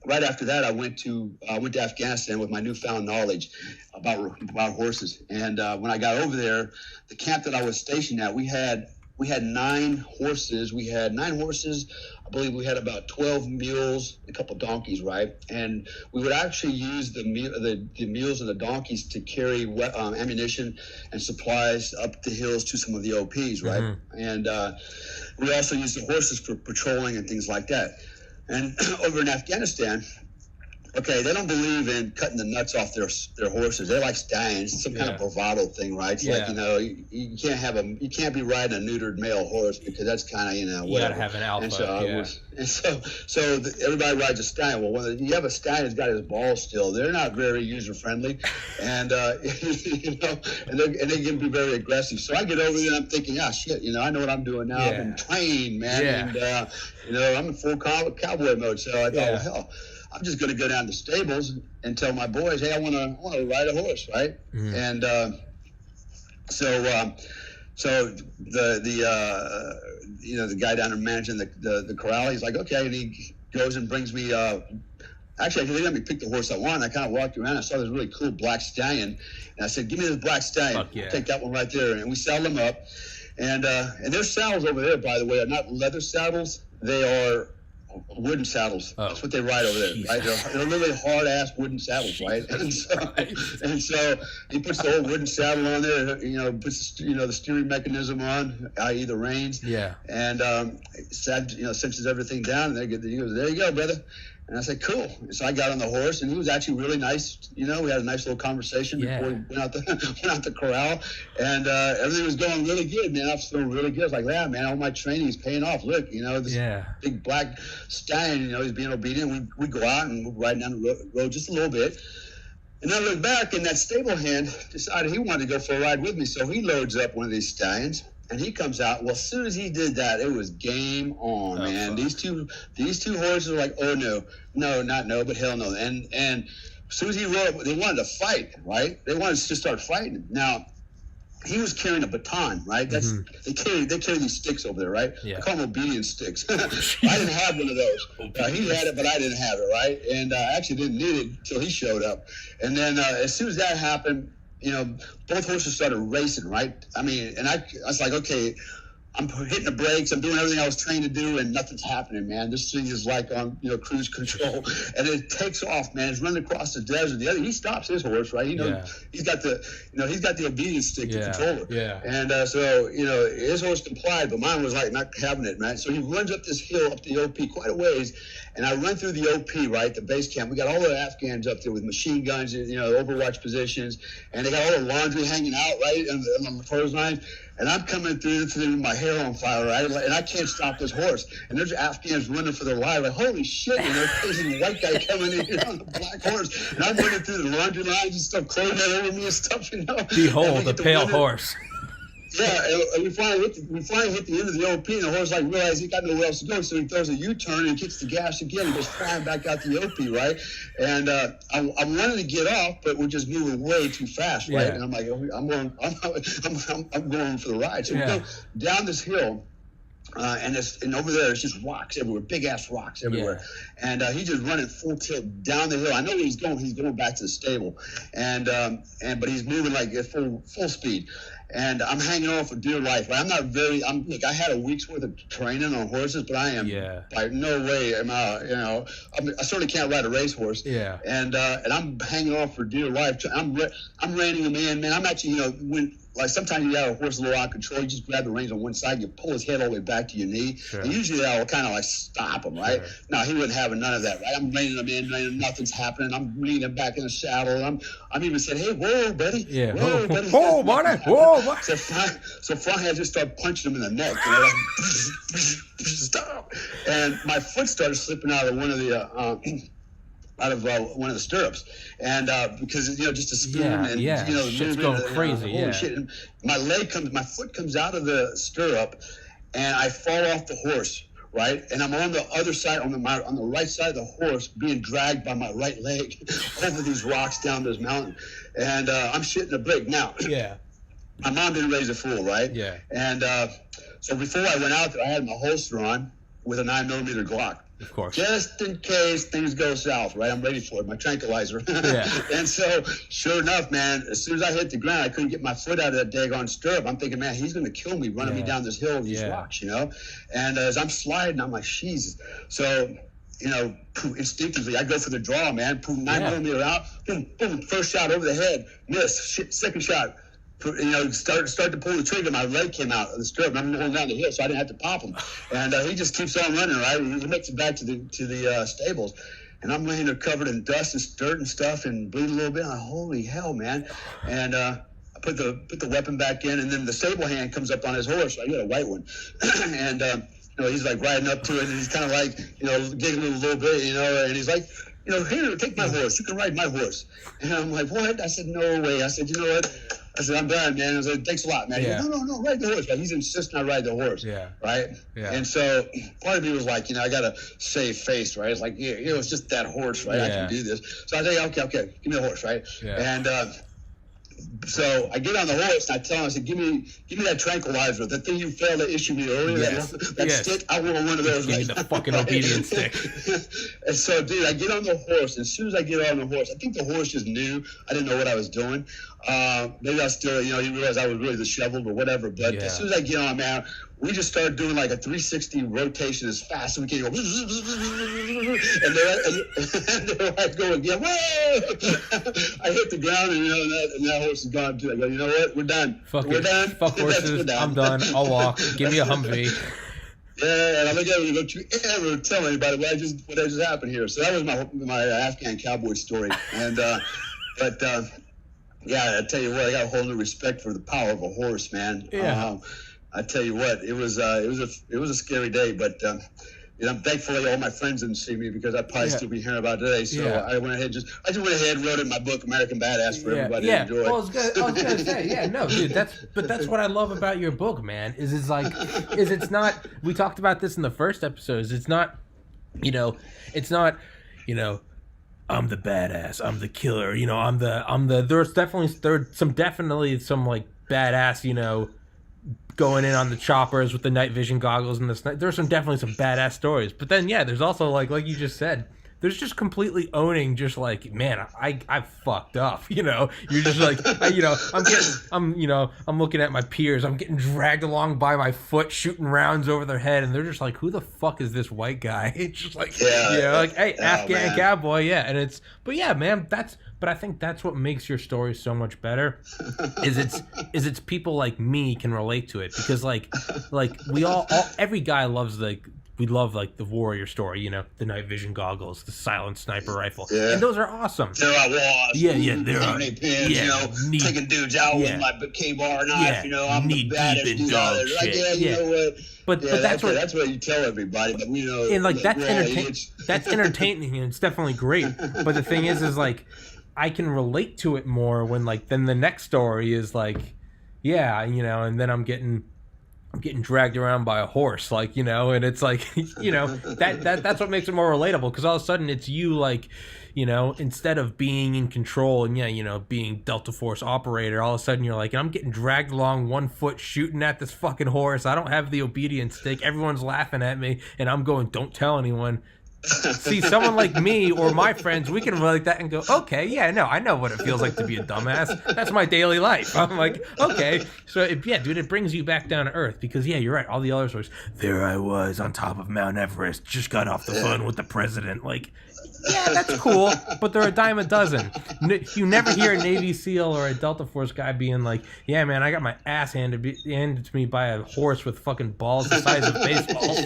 Speaker 2: right after that, I went to Afghanistan with my newfound knowledge about horses, and when I got over there, the camp that I was stationed at, we had 9 horses. I believe we had about 12 mules, a couple donkeys, right? And we would actually use the mules and the donkeys to carry ammunition and supplies up the hills to some of the OPs, right? And we also used the horses for patrolling and things like that. And over in Afghanistan, they don't believe in cutting the nuts off their horses. They like stallions. It's some kind of bravado thing, right? It's like, you can't be riding a neutered male horse because that's kind of,
Speaker 1: you
Speaker 2: whatever.
Speaker 1: Gotta have an alpha.
Speaker 2: So everybody rides a stallion. Well, when you have a stallion that's got his balls still, they're not very user friendly, and and they can be very aggressive. So I get over there and I'm thinking, shit, I know what I'm doing now. I've been trained, man, and I'm in full cowboy mode. So I thought, well, hell, I'm just going to go down to the stables and tell my boys, hey, I want to ride a horse, right? And so the guy down there managing the corral, he's like, okay, and he goes and brings me. Actually, he let me pick the horse I want. I kind of walked around. I saw this really cool black stallion, and I said, give me this black stallion. I'll take that one right there. And we saddled him up, and their saddles over there, by the way, are not leather saddles. They are wooden saddles. That's what they ride over there, right? They're really hard-ass wooden saddles, right? And so he puts the old wooden saddle on there, puts the steering mechanism on, i.e. the reins, and cinches everything down, and he goes, there you go, brother. And I said, cool. And so I got on the horse, and he was actually really nice. We had a nice little conversation before we went out the corral, and everything was going really good, man. I was feeling really good. I was like, yeah, man, all my training is paying off. Look, this big black stallion, he's being obedient. We go out and we're riding down the road just a little bit. And I look back, and that stable hand decided he wanted to go for a ride with me. So he loads up one of these stallions, and he comes out. Well, as soon as he did that, it was game on, man. Fuck. These two horses were like, oh no, not no, but hell no. And as soon as he rode up, they wanted to fight, right? They wanted to start fighting. Now, he was carrying a baton, right? That's they carry these sticks over there, right?
Speaker 1: Yeah.
Speaker 2: I call them obedience sticks. I didn't have one of those. He had it, but I didn't have it, right? And I actually didn't need it until he showed up. And then as soon as that happened, both horses started racing, right? I mean, and I was like, okay, I'm hitting the brakes. I'm doing everything I was trained to do, and nothing's happening, man. This thing is like on, cruise control, and it takes off, man. It's running across the desert. He stops his horse, right? He's got the obedience stick to control it.
Speaker 1: Yeah.
Speaker 2: And so, his horse complied, but mine was like not having it, man. So he runs up this hill, up the OP, quite a ways, and I run through the OP, right, the base camp. We got all the Afghans up there with machine guns, overwatch positions, and they got all the laundry hanging out, right, on the clothesline. And I'm coming through with my hair on fire, right? And I can't stop this horse. And there's Afghans running for their life. Like, holy shit, there's a white guy coming in here on a black horse. And I'm running through the laundry lines and stuff, clothing over me and stuff,
Speaker 1: Behold, the pale horse.
Speaker 2: Yeah, and we finally hit the end of the OP, and the horse realized he got nowhere else to go, so he throws a U-turn and kicks the gas again and goes flying back out the OP, right? And I'm wanting to get off, but we're just moving way too fast, right? And I'm like, I'm going for the ride. So we go down this hill. And over there, it's just rocks everywhere, big ass rocks everywhere. Yeah. And he's just running full tilt down the hill. I know where he's going. He's going back to the stable, but he's moving like at full speed. And I'm hanging on for dear life. I'm not very. I had a week's worth of training on horses, but I am by no way am I. I certainly can't ride a racehorse.
Speaker 1: Yeah.
Speaker 2: And I'm hanging on for dear life. I'm reining him in, man. I'm actually when. Like sometimes you have a horse a little out of control, you just grab the reins on one side, you pull his head all the way back to your knee, and usually that will kind of stop him, right? Sure. No, he wouldn't have none of that, right? I'm reining him in, nothing's happening. I'm reining him back in the saddle. I'm even saying, hey, whoa, buddy.
Speaker 1: Yeah.
Speaker 2: Whoa, buddy.
Speaker 1: Whoa, buddy. Whoa, buddy.
Speaker 2: So finally I just started punching him in the neck, stop. And my foot started slipping out of one of the one of the stirrups, and because just a spin and
Speaker 1: shit's going crazy.
Speaker 2: Holy shit! And my foot comes out of the stirrup, and I fall off the horse. Right, and I'm on the other side, on the right side of the horse, being dragged by my right leg over these rocks down this mountain, and I'm shitting the brick now.
Speaker 1: Yeah.
Speaker 2: My mom didn't raise a fool, right?
Speaker 1: Yeah.
Speaker 2: And so before I went out there, I had my holster on with a 9mm Glock.
Speaker 1: Of course.
Speaker 2: Just in case things go south, right? I'm ready for it, my tranquilizer.
Speaker 1: Yeah.
Speaker 2: And so, sure enough, man, as soon as I hit the ground, I couldn't get my foot out of that daggone stirrup. I'm thinking, man, he's going to kill me running me down this hill with these rocks, And as I'm sliding, I'm like, Jesus. So, instinctively, I go for the draw, man. 9mm out. Boom, boom. First shot over the head. Miss. Shit, second shot. Start to pull the trigger. My leg came out of the stirrup. I'm going down the hill, so I didn't have to pop him. And he just keeps on running, right? He makes it back to the stables, and I'm laying there covered in dust and dirt and stuff, and bleeding a little bit. I'm like, holy hell, man! And I put the weapon back in, and then the stable hand comes up on his horse. I got a white one, and he's like riding up to it, and he's kind of like giggling a little bit, and he's like, here, take my horse. You can ride my horse. And I'm like, what? I said, no way. I said, you know what? I said, I'm done, man. I said, thanks a lot, man.
Speaker 1: Yeah.
Speaker 2: He goes, no, ride the horse. Right? He's insisting I ride the horse.
Speaker 1: Yeah.
Speaker 2: Right?
Speaker 1: Yeah.
Speaker 2: And so part of me was like, I got to save face, right? It's like, it's just that horse, right? I can do this. So I say, okay, give me the horse, right?
Speaker 1: Yeah.
Speaker 2: And so I get on the horse and I tell him, I said, give me that tranquilizer, the thing you failed to issue me earlier, that stick. I want one of those.
Speaker 1: Give me the fucking obedience stick.
Speaker 2: And so, dude, I get on the horse. As soon as I get on the horse, I think the horse just knew I didn't know what I was doing. Maybe I still, he realized I was really disheveled or whatever. But as soon as I get on, man, we just started doing like a 360 rotation as fast as we can. Go, and there I go again. Whoa! I hit the ground, and that horse is gone too. I go, you know what? We're done. We're done.
Speaker 1: Fuck horses. I'm done. I'll walk. Give me a Humvee.
Speaker 2: Yeah, and I'm like, don't you ever tell anybody what just happened here. So that was my Afghan cowboy story. And but I tell you what, I got a whole new respect for the power of a horse, man.
Speaker 1: Yeah.
Speaker 2: I tell you what, it was a scary day, but thankfully all my friends didn't see me because I'd probably still be hearing about it today. So I went ahead and wrote in my book American Badass for everybody to enjoy.
Speaker 1: Well, I was gonna say, no, dude, that's what I love about your book, man. It's not. We talked about this in the first episodes. It's not, it's not, I'm the badass, I'm the killer, I'm the. There's definitely some like badass, going in on the choppers with the night vision goggles and there's definitely some badass stories. But then there's also like you just said, there's just completely owning just like, man, I fucked up, you're just like, I'm looking at my peers, I'm getting dragged along by my foot, shooting rounds over their head, and they're just like, who the fuck is this white guy? It's just like, hey, Afghan cowboy, and but I think that's what makes your story so much better, is it's people like me can relate to it, because like we every guy loves we love the warrior story, the night vision goggles, the silent sniper rifle, and those are awesome.
Speaker 2: There I was, taking dudes out with my K-bar knife, I'm the baddest dude out there. Like, you know what?
Speaker 1: But that's
Speaker 2: what you tell everybody. But
Speaker 1: and like that's entertaining, and it's definitely great. But the thing is like, I can relate to it more when then the next story is like, and then I'm getting dragged around by a horse, and it's like, that's what makes it more relatable, because all of a sudden it's you, instead of being in control and being Delta Force operator, all of a sudden you're like, I'm getting dragged along 1 foot shooting at this fucking horse. I don't have the obedience stick. Everyone's laughing at me, and I'm going, don't tell anyone. See, someone like me or my friends, we can relate that and go, okay, I know what it feels like to be a dumbass. That's my daily life. I'm like, okay. So, dude, it brings you back down to earth, because, you're right. All the other stories, there I was on top of Mount Everest, just got off the phone with the president. Like, that's cool, but they're a dime a dozen. You never hear a Navy SEAL or a Delta Force guy being like, man, I got my ass handed to me by a horse with fucking balls the size of baseballs,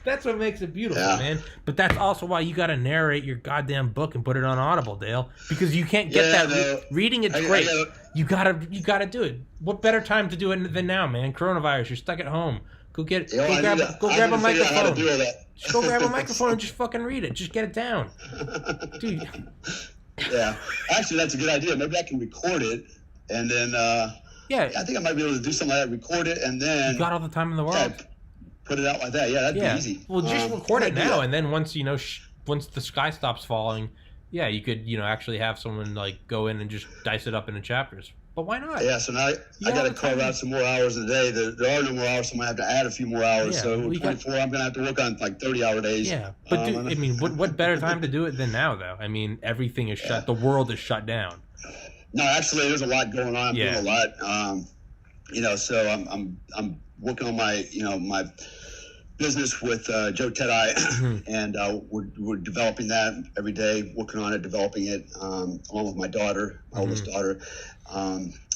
Speaker 1: That's what makes it beautiful, man. But that's also why you got to narrate your goddamn book and put it on Audible, Dale, because you can't get that. Reading it's great. You gotta do it. What better time to do it than now, man? Coronavirus. You're stuck at home. Go grab a microphone. Just go grab a microphone and just fucking read it. Just get it down, dude.
Speaker 2: Yeah, actually, that's a good idea. Maybe I can record it, and then I think I might be able to do something like that. Record it, and then
Speaker 1: you got all the time in the world.
Speaker 2: Put it out like that. Yeah, that'd be easy.
Speaker 1: Well, just record it now, and then once once the sky stops falling, you could actually have someone go in and just dice it up into chapters. But why not?
Speaker 2: Yeah. So now I got to carve out some more hours a day. There are no more hours, so I might have to add a few more hours.
Speaker 1: Yeah,
Speaker 2: so 24, I'm gonna have to work on 30-hour days.
Speaker 1: Yeah, but what better time to do it than now, though? I mean, everything is shut. The world is shut down.
Speaker 2: No, actually, there's a lot going on. I'm doing a lot. So I'm working on my business with Joe Tedeye, and we're developing that every day, working on it, developing it, along with my daughter, my oldest daughter.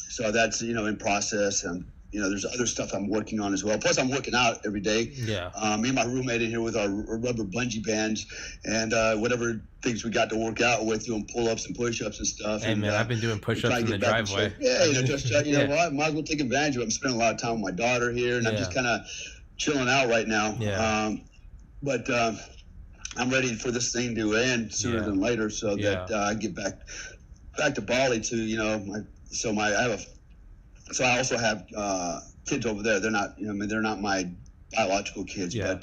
Speaker 2: So that's, in process. And, there's other stuff I'm working on as well. Plus, I'm working out every day.
Speaker 1: Yeah.
Speaker 2: Me and my roommate in here with our rubber bungee bands and whatever things we got to work out with, doing pull-ups and push-ups and stuff.
Speaker 1: Hey, man, I've been doing push-ups in the driveway.
Speaker 2: I might as well take advantage of it. I'm spending a lot of time with my daughter here, and I'm just kind of chilling out right now.
Speaker 1: Yeah.
Speaker 2: But I'm ready for this thing to end sooner than later, so that I get back to Bali to I also have kids over there. They're not they're not my biological kids, but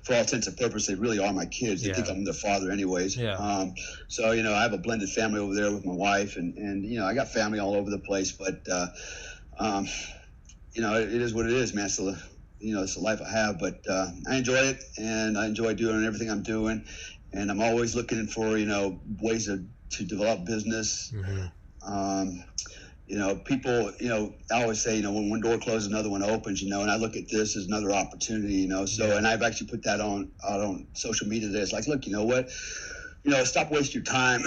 Speaker 2: for all intents and purposes, they really are my kids. They think I'm their father anyways. So I have a blended family over there with my wife, and I got family all over the place, but it is what it is, man. So it's the life I have, but I enjoy it, and I enjoy doing everything I'm doing, and I'm always looking for ways to develop business. People, I always say, when one door closes, another one opens, and I look at this as another opportunity, and I've actually put that out on social media today. It's like, look, you know what, stop wasting your time,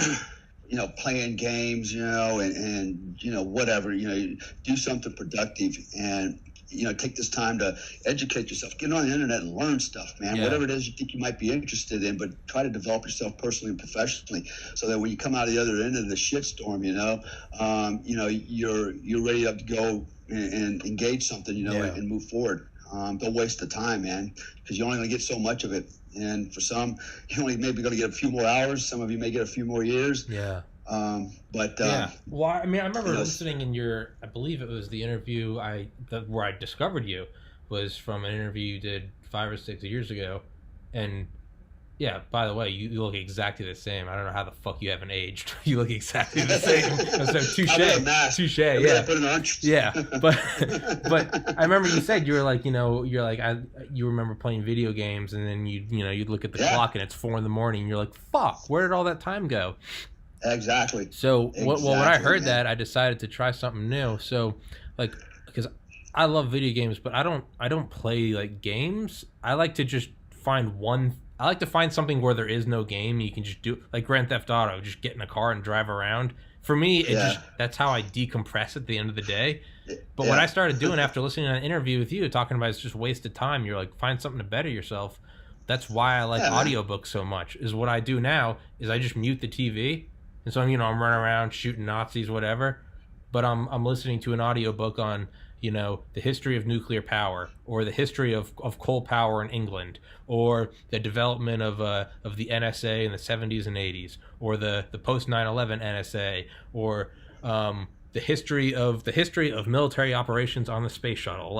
Speaker 2: playing games, and whatever, do something productive, and take this time to educate yourself. Get on the internet and learn stuff, man. Whatever it is you think you might be interested in, but try to develop yourself personally and professionally, so that when you come out of the other end of the shitstorm, you're ready to go and engage something, and move forward. don't waste the time, man, because you're only going to get so much of it. And for some, you're only maybe going to get a few more hours. Some of you may get a few more years.
Speaker 1: Yeah.
Speaker 2: Yeah.
Speaker 1: Well, I mean, I remember listening in I believe it was the interview where I discovered you was from an interview you did 5 or 6 years ago. And yeah, by the way, you look exactly the same. I don't know how the fuck you haven't aged. You look exactly the same. So touche, yeah. Yeah, but I remember you said you were like, you remember playing video games, and then you'd look at the clock and it's 4 a.m. and you're like, fuck, where did all that time go?
Speaker 2: Exactly.
Speaker 1: So when I heard that, I decided to try something new. So because I love video games, but I don't play like games. I like to just find one. I like to find something where there is no game. You can just do like Grand Theft Auto, just get in a car and drive around. For me, that's how I decompress at the end of the day. But what I started doing after listening to an interview with you talking about it's just wasted time. You're like, find something to better yourself. That's why I like audiobooks so much. Is what I do now is I just mute the TV. And so I'm running around shooting Nazis, whatever. But I'm listening to an audiobook on the history of nuclear power, or the history of coal power in England, or the development of the NSA in the 70s and 80s, or the post 9/11 NSA, or the history of military operations on the space shuttle.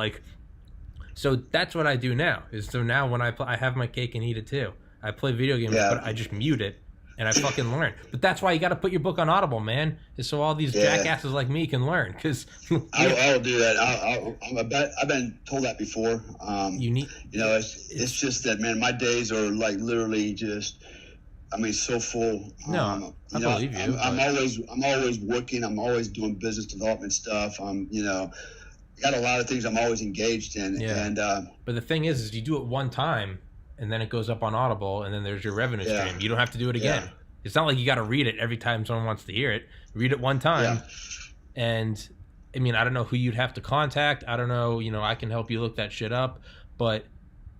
Speaker 1: So that's what I do now. So now when I have my cake and eat it too. I play video games, but I just mute it. And I fucking learn. But that's why you got to put your book on Audible, man. Is so all these jackasses like me can learn. Because
Speaker 2: I'll do that. I've been told that before. It's just that, man. My days are like literally just. I mean, so full.
Speaker 1: I believe you.
Speaker 2: I'm always working. I'm always doing business development stuff. Got a lot of things I'm always engaged in. Yeah. And
Speaker 1: but the thing is you do it one time. And then it goes up on Audible, and then there's your revenue stream. You don't have to do it again. Yeah. It's not like you got to read it every time someone wants to hear it. Read it one time. Yeah. And, I mean, I don't know who you'd have to contact. I don't know, I can help you look that shit up. But,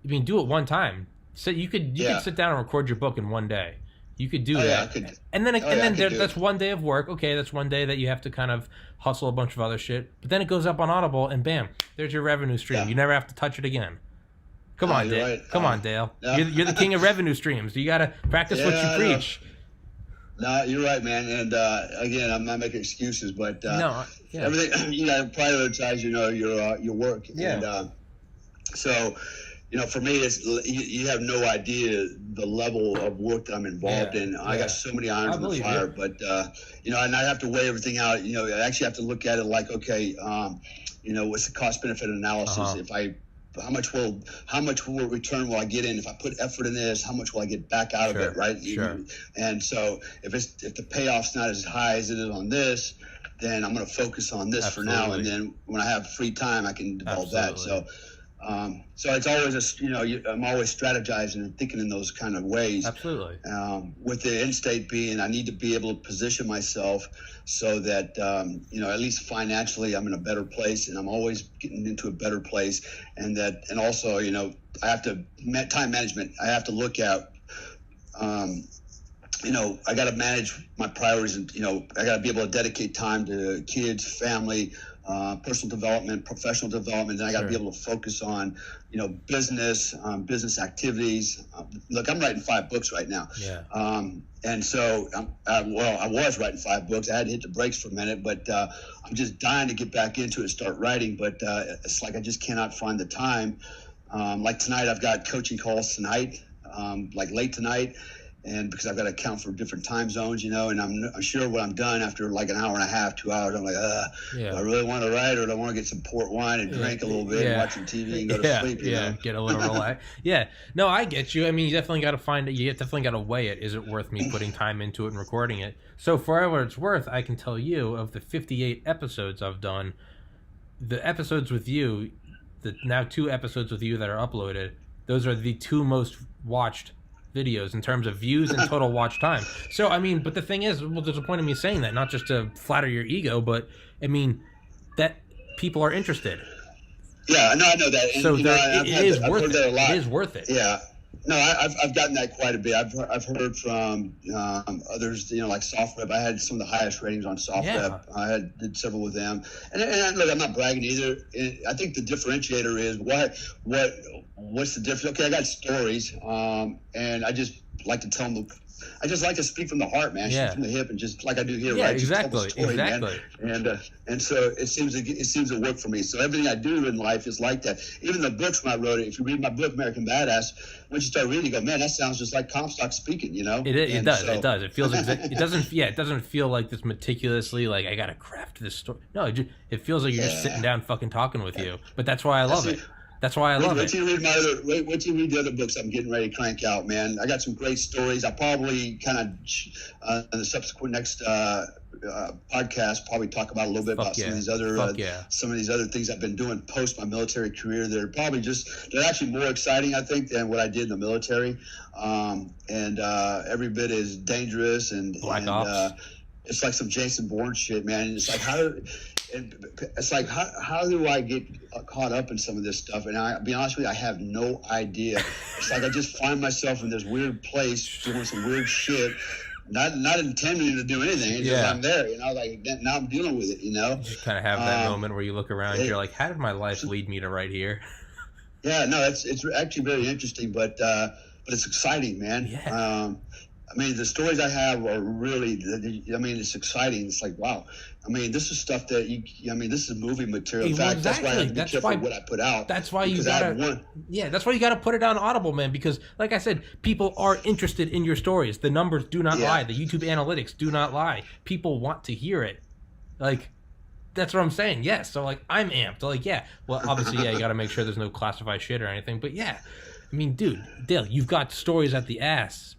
Speaker 1: I mean, do it one time. So you could sit down and record your book in one day. You could do that. Yeah, I could. And then that's one day of work. Okay, that's one day that you have to kind of hustle a bunch of other shit. But then it goes up on Audible, and bam, there's your revenue stream. Yeah. You never have to touch it again. Come on, Dale. Right. Come on, Dale. No. You're the king of revenue streams. You got to practice what you preach.
Speaker 2: No, you're right, man. And again, I'm not making excuses, but everything you got to prioritize. Your work. Yeah. And so, for me, it's you have no idea the level of work that I'm involved in. I got so many irons in the fire, but and I have to weigh everything out. I actually have to look at it like, okay, what's the cost benefit analysis? How much return will I get in if I put effort in this? How much will I get back out of it, right?
Speaker 1: Sure.
Speaker 2: And so if the payoff's not as high as it is on this, then I'm going to focus on this for now, and then when I have free time, I can develop that. So it's always I'm always strategizing and thinking in those kind of ways.
Speaker 1: Absolutely.
Speaker 2: With the end state being, I need to be able to position myself so that at least financially I'm in a better place, and I'm always getting into a better place, and also I have to time management. I have to look at I got to manage my priorities, and I got to be able to dedicate time to kids, family, personal development, professional development. Then I got to be able to focus on, business activities. Look, I'm writing 5 books right now.
Speaker 1: Yeah.
Speaker 2: And so, I was writing 5 books. I had to hit the brakes for a minute, but I'm just dying to get back into it and start writing. But it's like I just cannot find the time. Like tonight, I've got coaching calls tonight, like late tonight. And because I've got to account for different time zones, and I'm sure when I'm done after like an hour and a half, 2 hours, I'm like, do I really want to write, or do I want to get some port wine and drink a little bit and watch some TV and go to sleep?
Speaker 1: Get a little relaxed. Yeah, no, I get you. I mean, you definitely got to find it. You definitely got to weigh it. Is it worth me putting time into it and recording it? So for what it's worth, I can tell you of the 58 episodes I've done, the episodes with you, the now 2 episodes with you that are uploaded, those are the 2 most watched videos in terms of views and total watch time. So I mean, but the thing is, there's a point of me saying that, not just to flatter your ego, but I mean that people are interested.
Speaker 2: Yeah, no, I know that. And,
Speaker 1: so it is worth it. It is worth it.
Speaker 2: Yeah, No, I've gotten that quite a bit. I've heard from others, like SoftRep. I had some of the highest ratings on SoftRep.
Speaker 1: Yeah.
Speaker 2: I did several with them, and look, I'm not bragging either. I think the differentiator is what's the difference? Okay, I got stories, and I just like to tell them. I just like to speak from the heart, man.
Speaker 1: Yeah.
Speaker 2: Shoot from the hip, and just like I do here,
Speaker 1: Yeah,
Speaker 2: right?
Speaker 1: exactly,
Speaker 2: Just tell the story, man. And so it seems to work for me. So everything I do in life is like that. Even the books when I wrote it. If you read my book, American Badass, once you start reading, you go, man, that sounds just like Comstock speaking,
Speaker 1: It does.
Speaker 2: So,
Speaker 1: it does. It feels it doesn't. Yeah, it doesn't feel like this meticulously. Like I gotta craft this story. No, it feels like you're just sitting down, fucking talking with you. But that's why I love it. That's why I love it.
Speaker 2: Wait till you read the other books I'm getting ready to crank out, man. I got some great stories. I probably kind of in the subsequent next podcast probably talk about a little bit about some of these other things I've been doing post my military career. They're actually more exciting, I think, than what I did in the military, and every bit as dangerous and
Speaker 1: Black Ops.
Speaker 2: It's like some Jason Bourne shit, man. It's like how do I get caught up in some of this stuff? And I'll be honest with you, I have no idea. It's like I just find myself in this weird place doing some weird shit, not intending to do anything. It's just I'm there, like now I'm dealing with it, You
Speaker 1: just kind of have that moment where you look around and you're like, how did my life lead me to right here?
Speaker 2: Yeah, no, it's actually very interesting, but it's exciting, man.
Speaker 1: Yeah.
Speaker 2: The stories I have are really, it's exciting. It's like, wow. This is stuff that this is movie material. In fact, that's why I have to be careful what I put out.
Speaker 1: That's why you gotta, that's why you gotta put it on Audible, man, because like I said, people are interested in your stories. The numbers do not lie. The YouTube analytics do not lie. People want to hear it. Like, that's what I'm saying. Yes. So like, I'm amped. Like, yeah. Well, obviously, you gotta make sure there's no classified shit or anything, but yeah. Dude, Dale, you've got stories at the ass.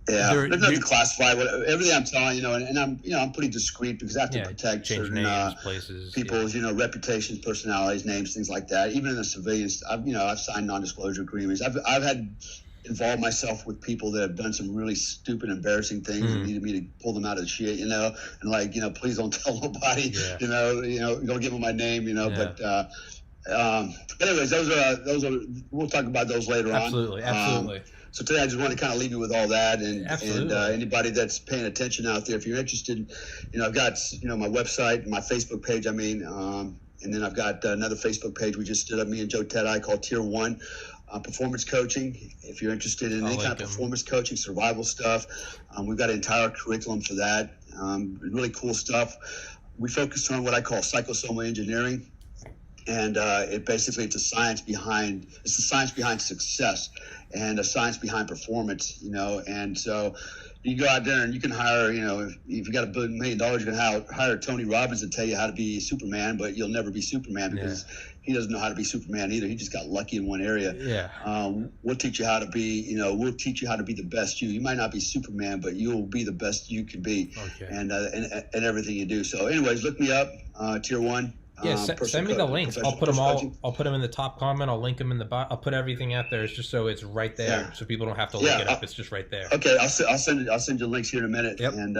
Speaker 2: Yeah, there's nothing classified. Everything I'm telling, and I'm pretty discreet because I have to protect certain
Speaker 1: names, places,
Speaker 2: people's, reputations, personalities, names, things like that. Even in the civilians, I've signed non-disclosure agreements. I've had involved myself with people that have done some really stupid, embarrassing things and needed me to pull them out of the shit, and like, please don't tell nobody, don't give them my name, but. Anyways, those are. We'll talk about those later on.
Speaker 1: Absolutely.
Speaker 2: So today I just want to kind of leave you with all that, and anybody that's paying attention out there, if you're interested, I've got my website, my Facebook page. And then I've got another Facebook page we just stood up, me and Joe Tedai, called Tier 1 Performance Coaching. If you're interested in any kind of performance coaching, survival stuff, we've got an entire curriculum for that. Really cool stuff. We focus on what I call psychosomal engineering. And it's a science behind success and a science behind performance, and so you go out there and you can hire, if you got $1 million, you can hire Tony Robbins to tell you how to be Superman, but you'll never be Superman because he doesn't know how to be Superman either. He just got lucky in one area. We'll teach you how to be, we'll teach you how to be the best you. You might not be Superman, but you'll be the best you can be, and everything you do. So anyways, look me up, Tier 1.
Speaker 1: Yeah, send me the links. I'll put them all. I'll put them in the top comment. I'll link them in the bottom. I'll put everything out there. It's just so it's right there, so people don't have to look it up. It's just right there.
Speaker 2: Okay, I'll send you links here in a minute.
Speaker 1: Yep.
Speaker 2: And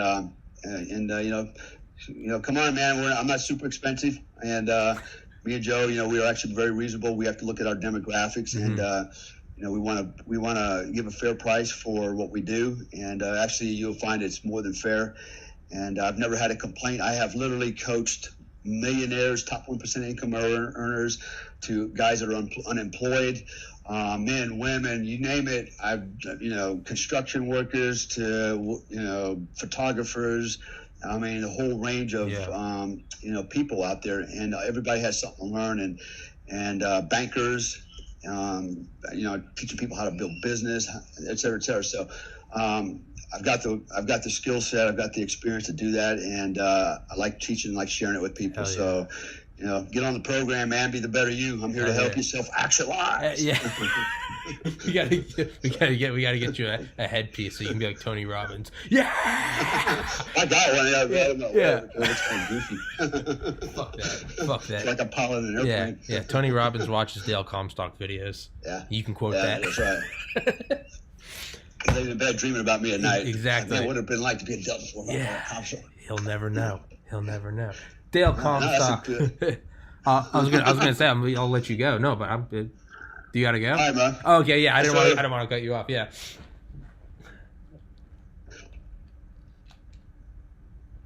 Speaker 2: come on, man. I'm not super expensive, and me and Joe, we are actually very reasonable. We have to look at our demographics, and we want to give a fair price for what we do, and actually, you'll find it's more than fair. And I've never had a complaint. I have literally coached millionaires, top 1% income earners, to guys that are unemployed, men, women, you name it. I've, construction workers to, photographers. The whole range of, people out there, and everybody has something to learn, and bankers, teaching people how to build business, et cetera, et cetera. So, I've got the skill set, I've got the experience to do that, and I like teaching, like sharing it with people. So, get on the program, man. Be the better you. I'm here to help you self-actualize.
Speaker 1: we gotta get you a headpiece so you can be like Tony Robbins. Yeah,
Speaker 2: I got one. I don't know. It's kind of goofy.
Speaker 1: Fuck that.
Speaker 2: It's like a pilot in an airplane.
Speaker 1: Yeah. Tony Robbins watches Dale Comstock videos. Yeah, you can quote that.
Speaker 2: That's right. They in bed dreaming about me at night.
Speaker 1: Exactly.
Speaker 2: What would it have been like to be a Delta before?
Speaker 1: He'll never know. Dale Comstock. I was gonna say I'll let you go. No, but I'm good. Do you gotta go?
Speaker 2: All right, man.
Speaker 1: Oh, okay, yeah. I didn't want to cut you off. Yeah.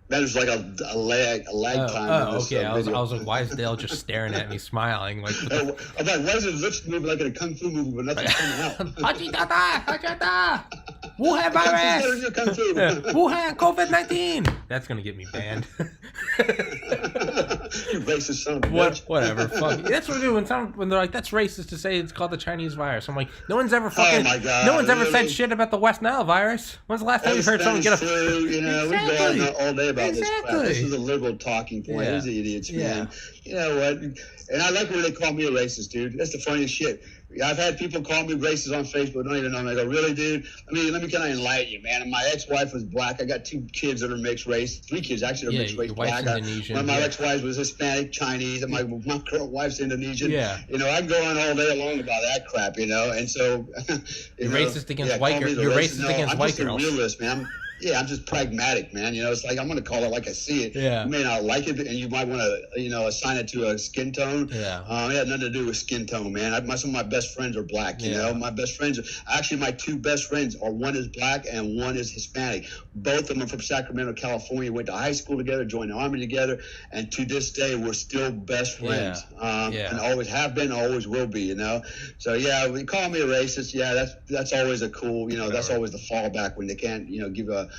Speaker 2: There's like a lag time.
Speaker 1: Oh, okay. I was like, why is Dale just staring at me, smiling? Like,
Speaker 2: I'm like, why is his lips moving like in a kung fu movie, but nothing's coming out?
Speaker 1: Hachitata! Wuhan virus! Wuhan COVID-19! That's gonna get me banned.
Speaker 2: You racist son of a bitch.
Speaker 1: Whatever. Fuck. That's what I do when they're like, that's racist to say it's called the Chinese virus. I'm like, no one's ever fucking. Oh my God, no one's ever said shit about the West Nile virus. When's the last time you heard someone get a?
Speaker 2: True. You know, we go on all day about this crap. This is a liberal talking point. These idiots, man. You know what? And I like when they call me a racist, dude. That's the funniest shit. I've had people call me racist on Facebook. Don't even know me. I go, really, dude? Let me kind of enlighten you, man. And my ex-wife was black. I got 2 kids that are mixed race. 3 kids actually are mixed race black.
Speaker 1: Indonesian.
Speaker 2: One of my ex-wives was Hispanic, Chinese, and my current wife's Indonesian.
Speaker 1: Yeah.
Speaker 2: You know, I can go on all day long about that crap. You know, and so
Speaker 1: you're racist against white girls. You're racist against white girls.
Speaker 2: I'm just a realist, man. I'm just pragmatic, man. You know, it's like I'm going to call it like I see it.
Speaker 1: Yeah.
Speaker 2: You may not like it, and you might want to, assign it to a skin tone.
Speaker 1: Yeah.
Speaker 2: It had nothing to do with skin tone, man. Some of my best friends are black. You know, my best friends. Actually, my 2 best friends are one is black and one is Hispanic. Both of them are from Sacramento, California. Went to high school together, joined the army together, and to this day we're still best friends. And always have been, always will be. You know. So we call me a racist. Yeah, that's always a cool. That's always the fallback when they can't, give a.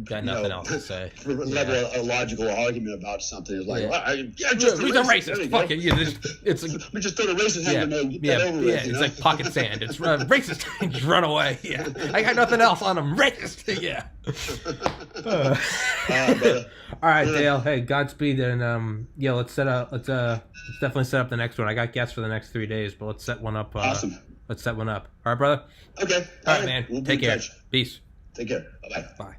Speaker 1: Got nothing else to say.
Speaker 2: Level a logical argument about something. It's like,
Speaker 1: just a racist. Fuck it. It's like,
Speaker 2: we just throw the racist hand and get that over with.
Speaker 1: It's like pocket sand. It's racist. Just run away. Yeah, I got nothing else on them. Racist. Yeah. All right, Dale. Hey, Godspeed, and let's definitely set up the next one. I got guests for the next 3 days, but let's set one up.
Speaker 2: Awesome.
Speaker 1: Let's set one up. All right, brother.
Speaker 2: Okay.
Speaker 1: All right, man. Take care. Peace.
Speaker 2: Take care. Bye-bye.
Speaker 1: Bye.